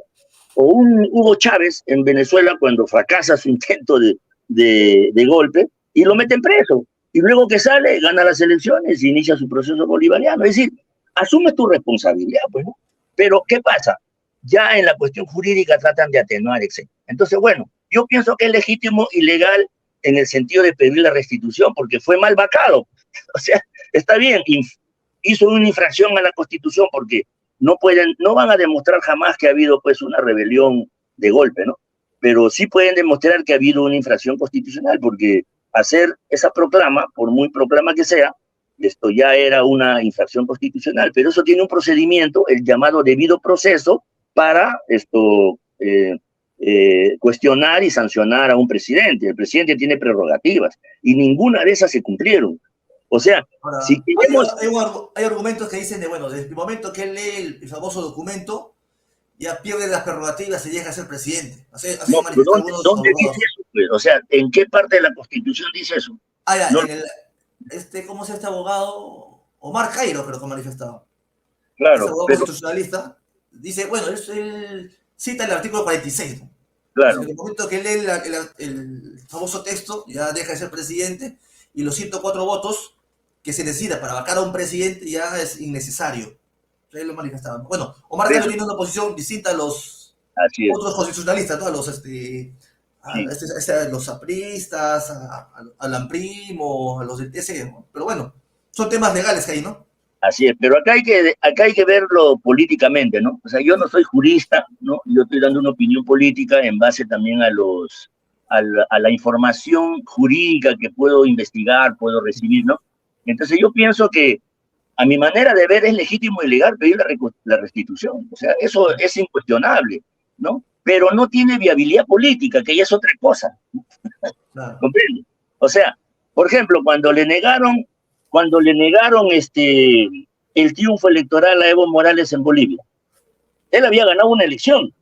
Hugo Chávez en Venezuela cuando fracasa su intento de golpe y lo meten preso. Y luego que sale, gana las elecciones y inicia su proceso bolivariano. Es decir, asume tu responsabilidad, pues, ¿no? Pero, ¿qué pasa? Ya en la cuestión jurídica tratan de atenuar, etc. Entonces, bueno, yo pienso que es legítimo y legal en el sentido de pedir la restitución, porque fue mal vacado. O sea, está bien, hizo una infracción a la Constitución porque no van a demostrar jamás que ha habido pues una rebelión de golpe, ¿no? Pero sí pueden demostrar que ha habido una infracción constitucional, porque hacer esa proclama, por muy proclama que sea, esto ya era una infracción constitucional, pero eso tiene un procedimiento, el llamado debido proceso, para cuestionar y sancionar a un presidente. El presidente tiene prerrogativas y ninguna de esas se cumplieron. O sea, Ahora, si queremos... hay argumentos que dicen de, bueno, desde el momento que él lee el famoso documento, ya pierde las prerrogativas y deja de ser presidente. Así No, pero manifestan algunos ¿dónde abogados. dice eso? Pues? O sea, ¿en qué parte de la Constitución dice eso? Ah, ya, No, ¿cómo se llama este abogado? Omar Cairo, creo que ha manifestado. Ese claro, abogado pero, constitucionalista dice, bueno, él cita el artículo 46, ¿no? claro, En el momento que lee el famoso texto, ya deja de ser presidente y los 104 votos que se necesita para vacar a un presidente ya es innecesario. Él lo manifestaba. Bueno, Omar Cairo pero, tiene una posición distinta a los así es, otros constitucionalistas, ¿no? A los, sí, los apristas, al AMPRIM o a los del TC, ¿no? Pero bueno, son temas legales que hay, ¿no? así es. Pero acá hay que verlo políticamente, ¿no? O sea, yo no soy jurista, ¿no? Yo estoy dando una opinión política en base también a la información jurídica que puedo investigar, puedo recibir, ¿no? Entonces yo pienso que a mi manera de ver es legítimo y legal pedir la restitución. O sea, eso es incuestionable, ¿no? Pero no tiene viabilidad política, que ya es otra cosa. Claro. ¿Comprende? O sea, por ejemplo, cuando le negaron el triunfo electoral a Evo Morales en Bolivia, él había ganado una elección,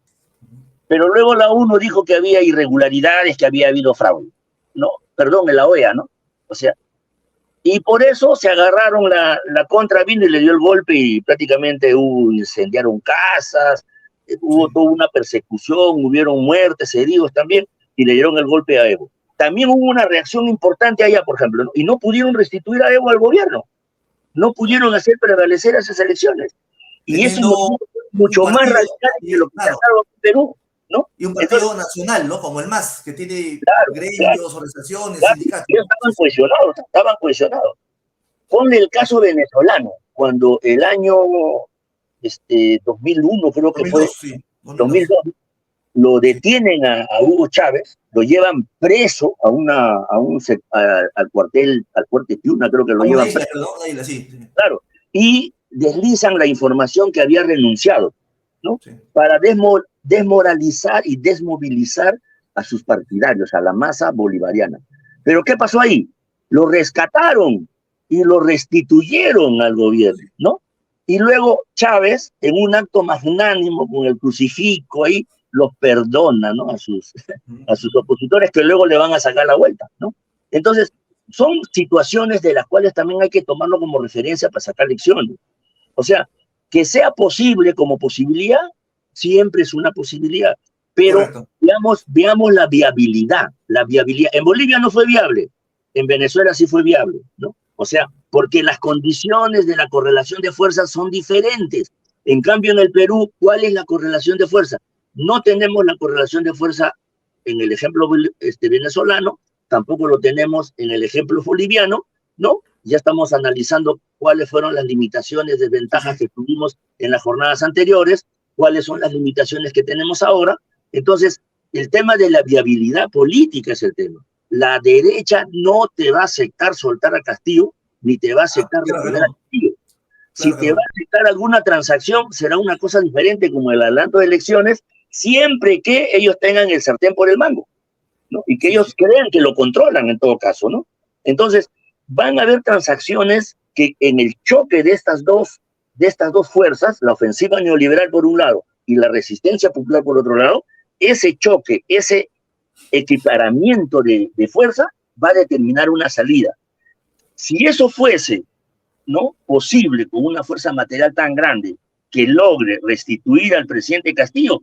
pero luego la ONU dijo que había irregularidades, que había habido fraude. No, perdón, en la OEA, ¿no? O sea, y por eso se agarraron la contra, vino y le dio el golpe y prácticamente incendiaron casas, hubo Sí. toda una persecución, hubieron muertes, heridos también, y le dieron el golpe a Evo. También hubo una reacción importante allá, por ejemplo, ¿no? Y no pudieron restituir a Evo al gobierno, no pudieron hacer prevalecer esas elecciones. Y eso Teniendo es un mucho más partido, radical que lo que claro, ha dado en Perú, ¿no? y un Entonces, partido nacional, ¿no? Como el MAS, que tiene claro, claro, gremios, organizaciones, claro, sindicatos, ellos ¿no? Sí, estaban sí. cohesionados, estaban cohesionados. Ponle el caso venezolano, cuando el año 2001, creo que fue, 2002, sí, 2002. 2002, lo Sí, detienen a Hugo Chávez, lo llevan preso al cuartel, al fuerte Tiuna, creo que lo a una llevan isla, preso, perdón, una isla, sí, sí, claro, y deslizan la información que había renunciado, ¿no? sí. Para desmoralizar y desmovilizar a sus partidarios, a la masa bolivariana. Pero ¿qué pasó ahí? Lo rescataron y lo restituyeron al gobierno, ¿no? Y luego Chávez, en un acto magnánimo con el crucifijo ahí, los perdona, ¿no? A sus opositores que luego le van a sacar la vuelta, ¿no? Entonces, son situaciones de las cuales también hay que tomarlo como referencia para sacar lecciones. O sea, que sea posible como posibilidad, siempre es una posibilidad, pero Correcto. veamos la viabilidad, la viabilidad. En Bolivia no fue viable, en Venezuela sí fue viable, ¿no? O sea, porque las condiciones de la correlación de fuerzas son diferentes. En cambio, en el Perú, ¿cuál es la correlación de fuerza? No tenemos la correlación de fuerza en el ejemplo venezolano, tampoco lo tenemos en el ejemplo boliviano, ¿no? Ya estamos analizando cuáles fueron las limitaciones, Sí, desventajas sí. que tuvimos en las jornadas anteriores, cuáles son las limitaciones que tenemos ahora. Entonces, el tema de la viabilidad política es el tema. La derecha no te va a aceptar soltar a Castillo, ni te va a Ah, aceptar claro que detener a no. Castillo. Si Claro que te va no. a aceptar alguna transacción, será una cosa diferente, como el adelanto de elecciones, siempre que ellos tengan el sartén por el mango, ¿no? Y que Sí, sí. ellos crean que lo controlan en todo caso, ¿no? Entonces, van a haber transacciones que en el choque de estas dos fuerzas, la ofensiva neoliberal por un lado y la resistencia popular por otro lado, ese choque, ese equiparamiento de fuerza va a determinar una salida. Si eso fuese, ¿no?, posible con una fuerza material tan grande que logre restituir al presidente Castillo,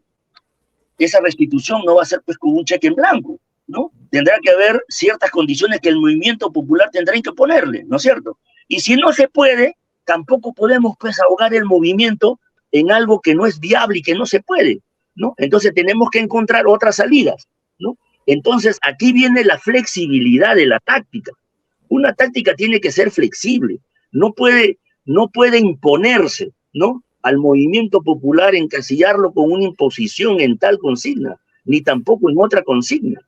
esa restitución no va a ser pues con un cheque en blanco, ¿no? Tendrá que haber ciertas condiciones que el movimiento popular tendrá que ponerle, ¿no es cierto? Y si no se puede, tampoco podemos pues ahogar el movimiento en algo que no es viable y que no se puede, ¿no? Entonces tenemos que encontrar otras salidas, ¿no? Entonces aquí viene la flexibilidad de la táctica. Una táctica tiene que ser flexible, no puede imponerse, ¿no?, al movimiento popular, encasillarlo con una imposición en tal consigna, ni tampoco en otra consigna.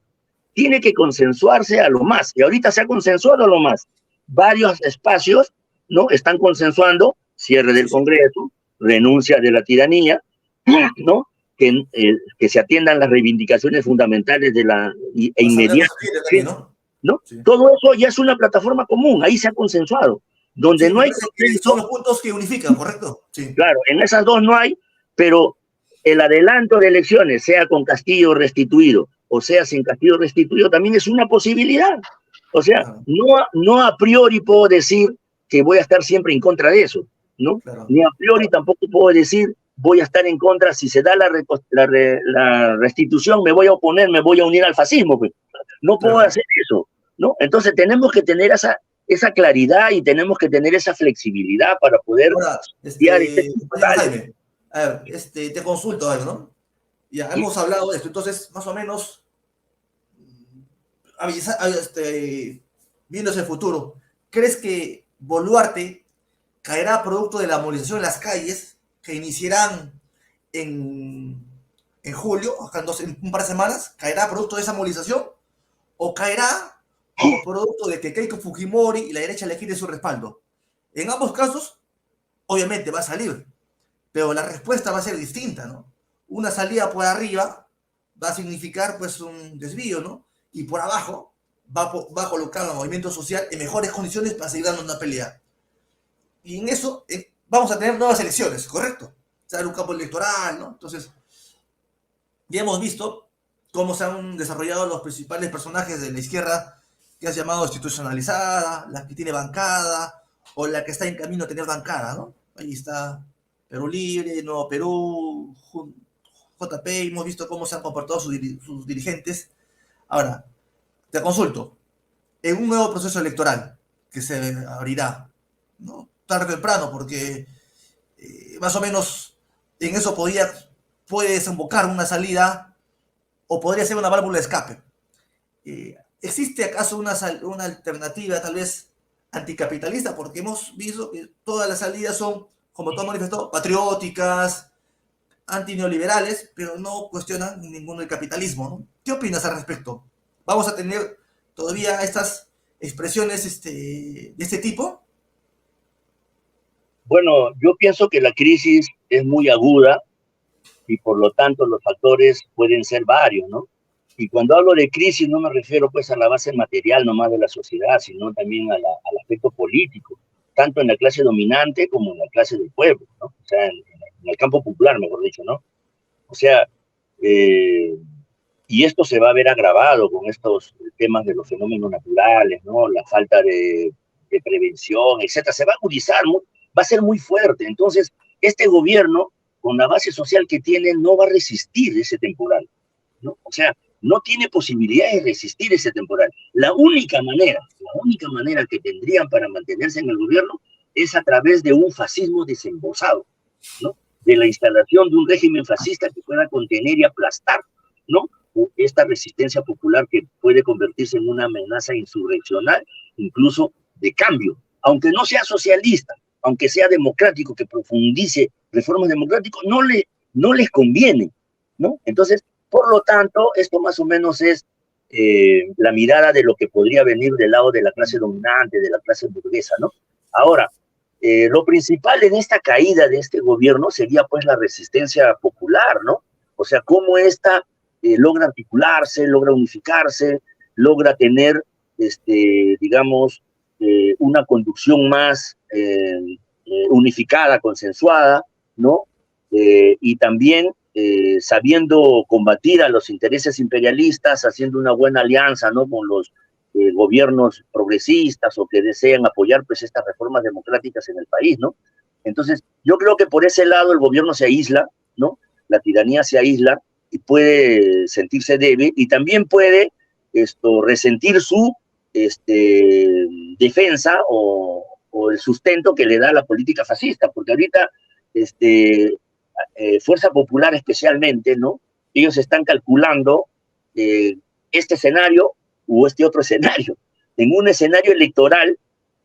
Tiene que consensuarse a lo más, y ahorita se ha consensuado a lo más. Varios espacios, ¿no?, están consensuando cierre del Congreso, renuncia de la tiranía, ¿no?, que se atiendan las reivindicaciones fundamentales de la inmediata, ¿no? Sí. Todo eso ya es una plataforma común, ahí se ha consensuado. Donde sí, no hay consenso, son los puntos que unifican, ¿correcto? Sí. Claro, en esas dos no hay, pero el adelanto de elecciones, sea con Castillo restituido o sea sin Castillo restituido, también es una posibilidad. O sea, claro, no a priori puedo decir que voy a estar siempre en contra de eso, ¿no? Claro. Ni a priori tampoco puedo decir voy a estar en contra, si se da la restitución, me voy a oponer, me voy a unir al fascismo. Pues. No puedo hacer eso, ¿no? Entonces tenemos que tener esa claridad y tenemos que tener esa flexibilidad para poder... Ahora, Jaime, a ver, te consulto algo, ¿no? Ya hemos hablado de esto, entonces, más o menos, viendo ese futuro, ¿crees que Boluarte caerá producto de la movilización en las calles que iniciarán en julio, en un par de semanas? ¿Caerá producto de esa movilización? ¿O caerá como producto de que Keiko Fujimori y la derecha le quite su respaldo? En ambos casos, obviamente va a salir, pero la respuesta va a ser distinta, ¿no? Una salida por arriba va a significar pues un desvío, ¿no? Y por abajo va a colocar al movimiento social en mejores condiciones para seguir dando una pelea. Y en eso vamos a tener nuevas elecciones, ¿correcto? Será un campo electoral, ¿no? Entonces, ya hemos visto cómo se han desarrollado los principales personajes de la izquierda que has llamado institucionalizada, la que tiene bancada, o la que está en camino a tener bancada, ¿no? Ahí está Perú Libre, Nuevo Perú, JP, hemos visto cómo se han comportado sus dirigentes. Ahora, te consulto, en un nuevo proceso electoral que se abrirá, ¿no?, tarde o temprano, porque más o menos en eso puede desembocar una salida o podría ser una válvula de escape. ¿Existe acaso una alternativa tal vez anticapitalista? Porque hemos visto que todas las salidas son, como tú has manifestado, patrióticas, antineoliberales, pero no cuestionan ninguno el capitalismo, ¿no? ¿Qué opinas al respecto? ¿Vamos a tener todavía estas expresiones de este tipo? Bueno, yo pienso que la crisis es muy aguda y por lo tanto los factores pueden ser varios, ¿no? Y cuando hablo de crisis no me refiero pues a la base material nomás de la sociedad, sino también al aspecto político, tanto en la clase dominante como en la clase del pueblo, ¿no? O sea, en el campo popular, mejor dicho, ¿no? O sea, y esto se va a ver agravado con estos temas de los fenómenos naturales, ¿no? La falta de prevención, etcétera. Se va a agudizar, ¿no? Va a ser muy fuerte. Entonces, este gobierno, con la base social que tiene, no va a resistir ese temporal, ¿no? O sea, no tiene posibilidades de resistir ese temporal. La única manera que tendrían para mantenerse en el gobierno es a través de un fascismo desembosado, ¿no? De la instalación de un régimen fascista que pueda contener y aplastar, ¿no?, esta resistencia popular que puede convertirse en una amenaza insurreccional, incluso de cambio, aunque no sea socialista, aunque sea democrático, que profundice reformas democráticas, no les conviene, ¿no? Entonces, por lo tanto, esto más o menos es la mirada de lo que podría venir del lado de la clase dominante, de la clase burguesa, ¿no? Ahora, lo principal en esta caída de este gobierno sería pues la resistencia popular, ¿no? O sea, cómo esta logra articularse, logra unificarse, logra tener, digamos, una conducción más unificada, consensuada, ¿no? Y también sabiendo combatir a los intereses imperialistas, haciendo una buena alianza, ¿no? Con los gobiernos progresistas o que desean apoyar pues estas reformas democráticas en el país, ¿no? Entonces, yo creo que por ese lado el gobierno se aísla, ¿no? La tiranía se aísla y puede sentirse débil y también puede resentir su defensa o el sustento que le da la política fascista, porque ahorita Fuerza Popular especialmente, ¿no? Ellos están calculando este escenario u este otro escenario. En un escenario electoral,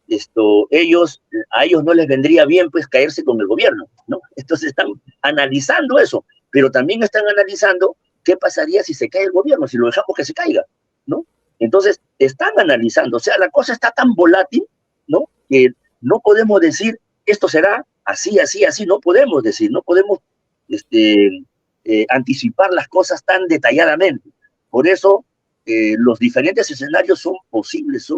a ellos no les vendría bien pues caerse con el gobierno, ¿no? Entonces están analizando eso, pero también están analizando qué pasaría si se cae el gobierno, si lo dejamos que se caiga, ¿no? Entonces están analizando, o sea, la cosa está tan volátil, ¿no? Que no podemos decir esto será así, así, así, no podemos decir, no podemos anticipar las cosas tan detalladamente. Por eso los diferentes escenarios son posibles,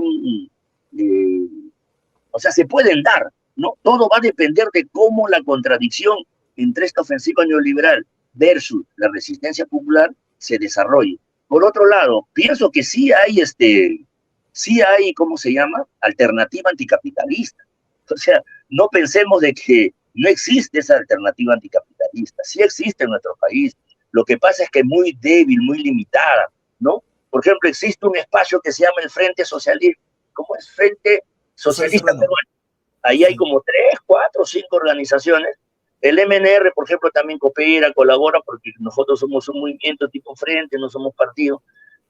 o sea, se pueden dar, ¿no? Todo va a depender de cómo la contradicción entre esta ofensiva neoliberal versus la resistencia popular se desarrolle. Por otro lado, pienso que sí hay, ¿cómo se llama? Alternativa anticapitalista. O sea, no pensemos de que no existe esa alternativa anticapitalista. Sí existe en nuestro país. Lo que pasa es que es muy débil, muy limitada, ¿no? Por ejemplo, existe un espacio que se llama el Frente Socialista. ¿Cómo es? Frente Socialista Peruano. Ahí hay como 3, 4, 5 organizaciones. El MNR, por ejemplo, también coopera, colabora, porque nosotros somos un movimiento tipo frente, no somos partido.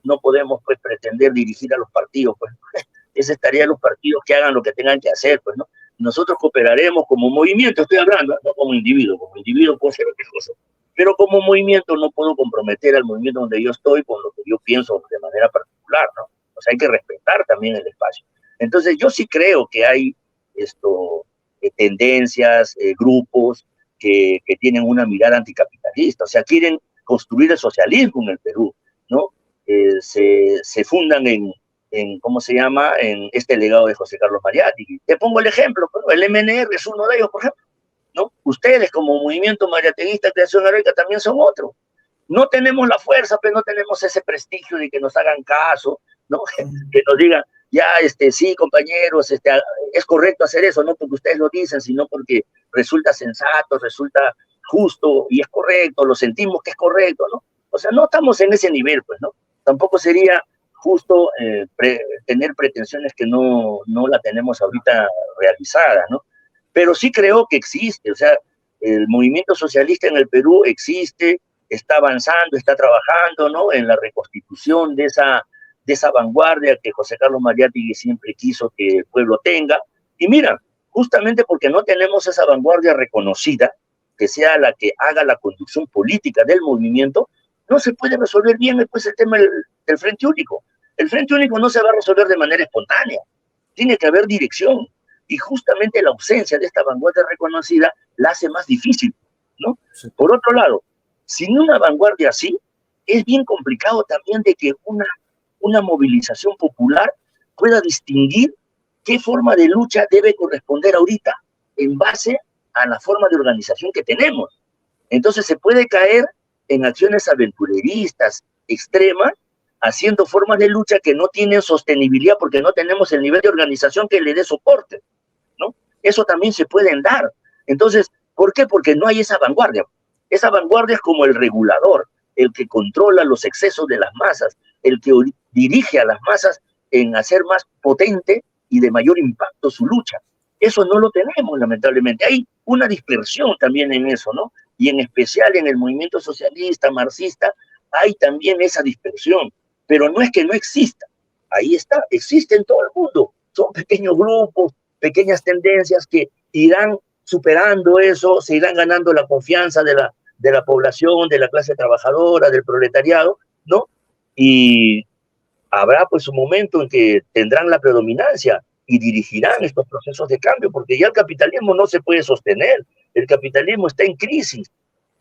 No podemos, pues, pretender dirigir a los partidos, pues. Esa es tarea de los partidos que hagan lo que tengan que hacer, pues, ¿no? Nosotros cooperaremos como movimiento, estoy hablando, no como individuo puedo hacer otra cosa. Pero como movimiento no puedo comprometer al movimiento donde yo estoy con lo que yo pienso de manera particular, ¿no? O sea, hay que respetar también el espacio. Entonces, yo sí creo que hay tendencias, grupos que tienen una mirada anticapitalista, o sea, quieren construir el socialismo en el Perú, ¿no? Se fundan ¿cómo se llama?, en este legado de José Carlos Mariátegui. Te pongo el ejemplo, ¿no? El MNR es uno de ellos, por ejemplo, ¿no? Ustedes como movimiento mariateguista Creación Heroica también son otro. No tenemos la fuerza, pero no tenemos ese prestigio de que nos hagan caso, ¿no? Que nos digan, ya, sí, compañeros, es correcto hacer eso, no porque ustedes lo dicen, sino porque resulta sensato, resulta justo y es correcto, lo sentimos que es correcto, ¿no? O sea, no estamos en ese nivel, pues, ¿no? Tampoco sería justo tener pretensiones que no la tenemos ahorita realizada, ¿no? Pero sí creo que existe, o sea, el movimiento socialista en el Perú existe, está avanzando, está trabajando, ¿no? En la reconstitución de esa vanguardia que José Carlos Mariátegui siempre quiso que el pueblo tenga. Y mira, justamente porque no tenemos esa vanguardia reconocida, que sea la que haga la conducción política del movimiento, no se puede resolver bien después el tema del Frente Único. El Frente Único no se va a resolver de manera espontánea, tiene que haber dirección, y justamente la ausencia de esta vanguardia reconocida la hace más difícil, ¿no? Sí. Por otro lado, sin una vanguardia así, es bien complicado también de que una movilización popular pueda distinguir qué forma de lucha debe corresponder ahorita en base a la forma de organización que tenemos. Entonces se puede caer en acciones aventureristas, extremas, haciendo formas de lucha que no tienen sostenibilidad porque no tenemos el nivel de organización que le dé soporte, ¿no? Eso también se pueden dar. Entonces, ¿por qué? Porque no hay esa vanguardia. Esa vanguardia es como el regulador, el que controla los excesos de las masas, el que dirige a las masas en hacer más potente y de mayor impacto su lucha. Eso no lo tenemos, lamentablemente. Hay una dispersión también en eso, ¿no? Y en especial en el movimiento socialista, marxista, hay también esa dispersión. Pero no es que no exista. Ahí está, existe en todo el mundo. Son pequeños grupos, pequeñas tendencias que irán superando eso, se irán ganando la confianza de la población, de la clase trabajadora, del proletariado, ¿no? Y habrá pues un momento en que tendrán la predominancia y dirigirán estos procesos de cambio, porque ya el capitalismo no se puede sostener, el capitalismo está en crisis,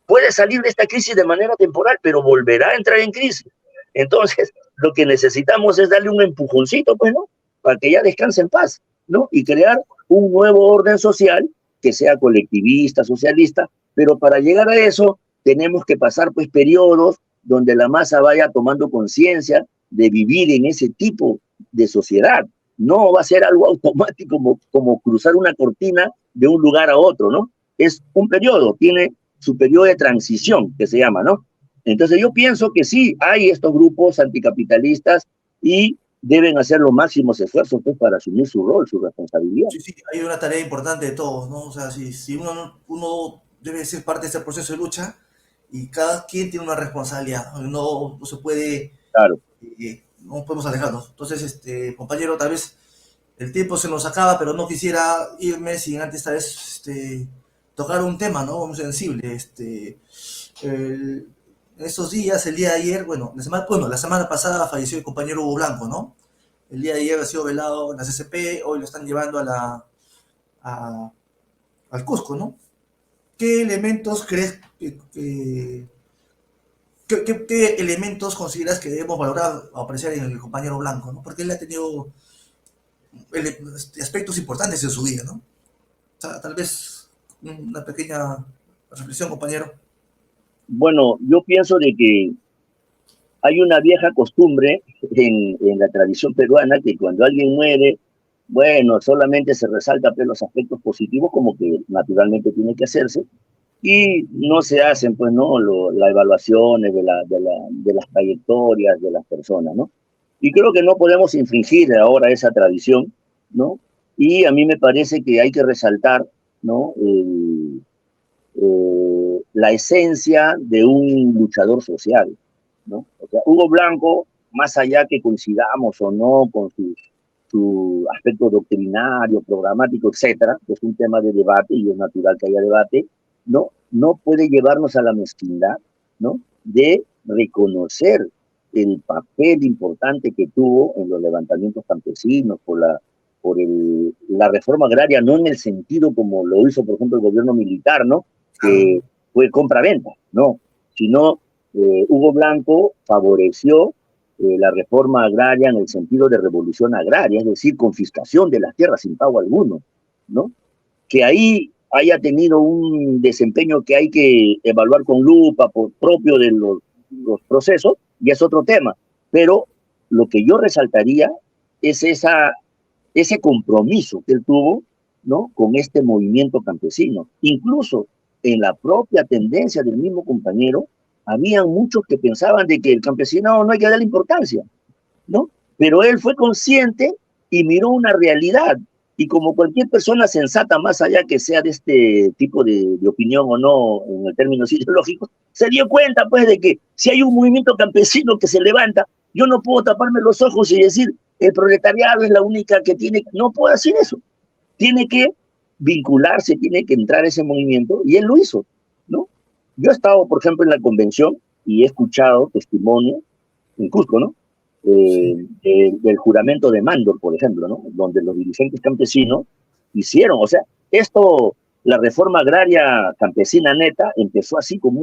puede salir de esta crisis de manera temporal, pero volverá a entrar en crisis. Entonces, lo que necesitamos es darle un empujoncito, pues, ¿no? Para que ya descanse en paz, ¿no? Y crear un nuevo orden social que sea colectivista, socialista, pero para llegar a eso tenemos que pasar pues periodos donde la masa vaya tomando conciencia de vivir en ese tipo de sociedad. No va a ser algo automático como cruzar una cortina de un lugar a otro, ¿no? Es un periodo, tiene su periodo de transición, que se llama, ¿no? Entonces yo pienso que sí, hay estos grupos anticapitalistas y deben hacer los máximos esfuerzos pues, para asumir su rol, su responsabilidad. Sí, sí, hay una tarea importante de todos, ¿no? O sea, si uno debe ser parte de este proceso de lucha y cada quien tiene una responsabilidad, no se puede, Claro. no podemos alejarnos. Entonces, compañero, tal vez el tiempo se nos acaba, pero no quisiera irme sin antes esta vez tocar un tema, ¿no? Muy sensible. En estos días, el día de ayer, bueno, la semana pasada falleció el compañero Hugo Blanco, ¿no? El día de ayer ha sido velado en la CCP, hoy lo están llevando a- al Cusco, ¿no? ¿Qué elementos crees qué elementos consideras que debemos valorar o apreciar en el compañero Blanco, ¿no? Porque él ha tenido aspectos importantes en su vida, ¿no? O sea, tal vez una pequeña reflexión, compañero. Bueno, yo pienso de que hay una vieja costumbre en la tradición peruana que cuando alguien muere, bueno, solamente se resalta pues, los aspectos positivos como que naturalmente tiene que hacerse y no se hacen pues no las evaluaciones de las trayectorias de las personas, ¿no? Y creo que no podemos infringir ahora esa tradición, ¿no? Y a mí me parece que hay que resaltar, ¿no? La esencia de un luchador social, ¿no? O sea, Hugo Blanco, más allá que coincidamos o no con su aspecto doctrinario, programático, etcétera, que es un tema de debate y es natural que haya debate, no puede llevarnos a la mezquindad, ¿no? De reconocer el papel importante que tuvo en los levantamientos campesinos la reforma agraria, no en el sentido como lo hizo, por ejemplo, el gobierno militar, ¿no? Que fue compra-venta, no, sino Hugo Blanco favoreció la reforma agraria en el sentido de revolución agraria, es decir, confiscación de las tierras sin pago alguno, ¿no? Que ahí haya tenido un desempeño que hay que evaluar con lupa por propio de los procesos, ya es otro tema. Pero lo que yo resaltaría es ese compromiso que él tuvo, ¿no? Con este movimiento campesino. Incluso en la propia tendencia del mismo compañero, habían muchos que pensaban de que el campesino no hay que darle importancia, ¿no? Pero él fue consciente y miró una realidad. Y como cualquier persona sensata, más allá que sea de este tipo de opinión o no, en términos ideológicos, se dio cuenta, pues, de que si hay un movimiento campesino que se levanta, yo no puedo taparme los ojos y decir, el proletariado es la única que tiene, no puedo decir eso. Tiene que vincularse, tiene que entrar a ese movimiento, y él lo hizo, ¿no? Yo he estado, por ejemplo, en la convención y he escuchado testimonio en Cusco, ¿no? Del juramento de Mándor, por ejemplo, ¿no? Donde los dirigentes campesinos hicieron, o sea, esto, la reforma agraria campesina neta, empezó así como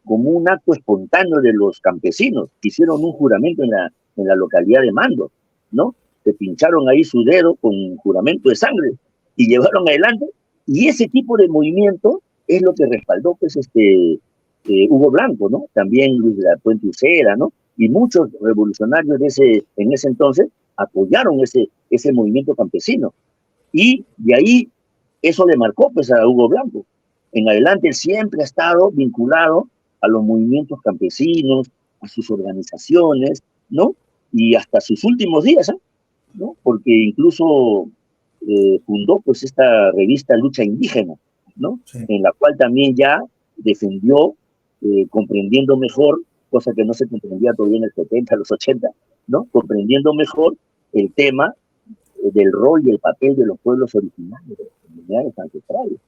un acto espontáneo de los campesinos, que hicieron un juramento en la localidad de Mándor, ¿no? Se pincharon ahí su dedo con juramento de sangre y llevaron adelante, y ese tipo de movimiento es lo que respaldó, pues, Hugo Blanco, ¿no? También Luis de la Puente Uceda, ¿no? Y muchos revolucionarios en ese entonces apoyaron ese movimiento campesino. Y de ahí eso le marcó pues a Hugo Blanco. En adelante él siempre ha estado vinculado a los movimientos campesinos, a sus organizaciones, ¿no? Y hasta sus últimos días, ¿no? Porque incluso fundó pues esta revista Lucha Indígena, ¿no? Sí. En la cual también ya defendió, comprendiendo mejor, cosa que no se comprendía todavía en el 70, los 80, ¿no? Comprendiendo mejor el tema del rol y el papel de los pueblos originarios, de las comunidades ancestrales.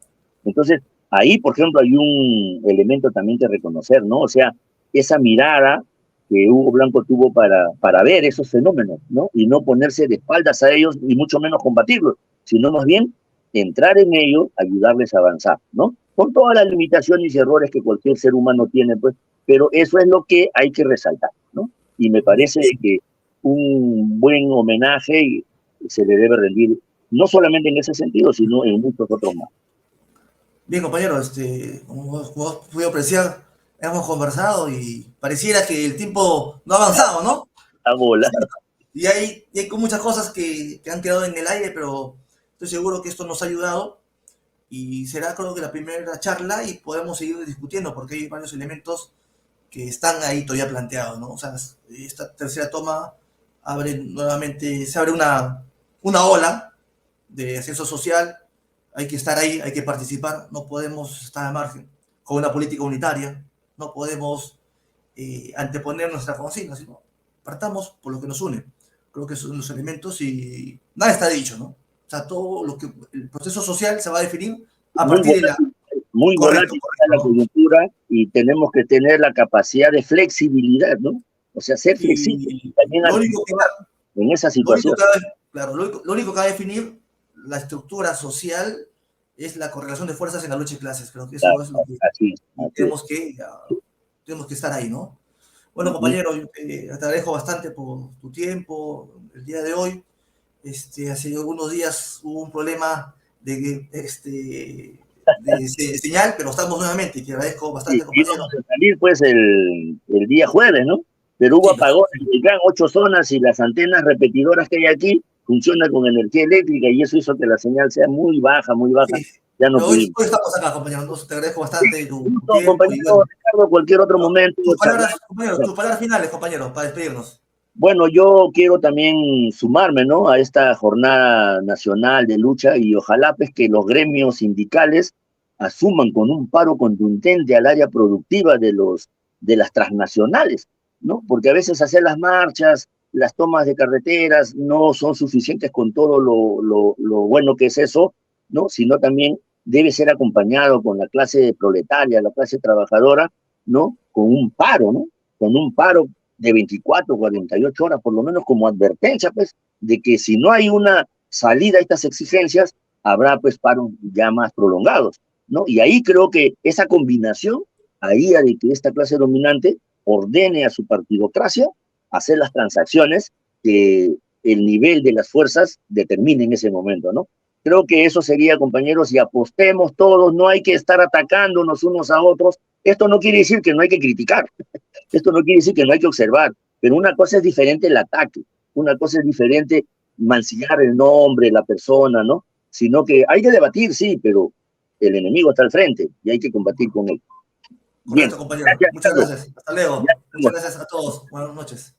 Entonces, ahí, por ejemplo, hay un elemento también que reconocer, ¿no? O sea, esa mirada que Hugo Blanco tuvo para ver esos fenómenos, ¿no? Y no ponerse de espaldas a ellos y mucho menos combatirlos, sino más bien entrar en ellos, ayudarles a avanzar, ¿no? Con todas las limitaciones y errores que cualquier ser humano tiene, pues, pero eso es lo que hay que resaltar, ¿no? Y me parece que un buen homenaje se le debe rendir no solamente en ese sentido, sino en muchos otros más. Bien, compañero, como has podido apreciar, hemos conversado y pareciera que el tiempo no ha avanzado, ¿no? A volar. Y hay con muchas cosas que han quedado en el aire, pero estoy seguro que esto nos ha ayudado y será creo que la primera charla y podemos seguir discutiendo porque hay varios elementos que están ahí todavía planteados, ¿no? O sea, esta tercera toma abre nuevamente, se abre una ola de ascenso social, hay que estar ahí, hay que participar, no podemos estar al margen con una política unitaria, no podemos anteponer nuestra consigna, sino partamos por lo que nos une. Creo que son los elementos y nada está dicho, ¿no? O sea, todo lo que el proceso social se va a definir a Muy partir de la... volátil, muy Correcto, volátil está correcto, la ¿no? coyuntura y tenemos que tener la capacidad de flexibilidad, ¿no? O sea, ser flexible Y también lo único que va, en esa lo único situación. que va, claro, lo único que va a definir la estructura social es la correlación de fuerzas en la lucha de clases. Creo que eso Claro, es lo que así, y así es. tenemos que estar ahí, ¿no? Bueno, Ujú. compañero, yo te agradezco bastante por tu tiempo el día de hoy. Hace algunos días hubo un problema de señal, pero estamos nuevamente. Te agradezco Sí, bastante, compañero. íbamos a salir pues el día jueves, ¿no? Pero hubo Sí, perfecto. apagones, se quedan 8 zonas y las antenas repetidoras que hay aquí funcionan con energía eléctrica y eso hizo que la señal sea muy baja, Sí. ya no Pero hoy, pudimos. hoy estamos acá, compañero. Entonces, te agradezco Sí, bastante tu justo, tiempo y compañero bueno, Ricardo, cualquier otro momento tus palabras, charlamos. compañero, tus palabras finales, compañero, para despedirnos. Bueno, yo quiero también sumarme, ¿no?, a esta jornada nacional de lucha y ojalá pues que los gremios sindicales asuman con un paro contundente al área productiva de las transnacionales, ¿no? Porque a veces hacer las marchas, las tomas de carreteras no son suficientes con todo lo bueno que es eso, ¿no? Sino también debe ser acompañado con la clase proletaria, la clase trabajadora, ¿no? Con un paro, ¿no? Con un paro de 24, 48 horas, por lo menos como advertencia, pues, de que si no hay una salida a estas exigencias, habrá, pues, paros ya más prolongados, ¿no? Y ahí creo que esa combinación haría de que esta clase dominante ordene a su partidocracia hacer las transacciones que el nivel de las fuerzas determine en ese momento, ¿no? Creo que eso sería, compañeros, y apostemos todos, no hay que estar atacándonos unos a otros. Esto no quiere decir que no hay que criticar, esto no quiere decir que no hay que observar, pero una cosa es diferente el ataque, una cosa es diferente mancillar el nombre, la persona, ¿no? Sino que hay que debatir, sí, pero el enemigo está al frente y hay que combatir con él. Bien, Correcto, compañero. gracias, Muchas Carlos. gracias. Hasta Ya luego. Muchas estamos. gracias a todos. Buenas noches.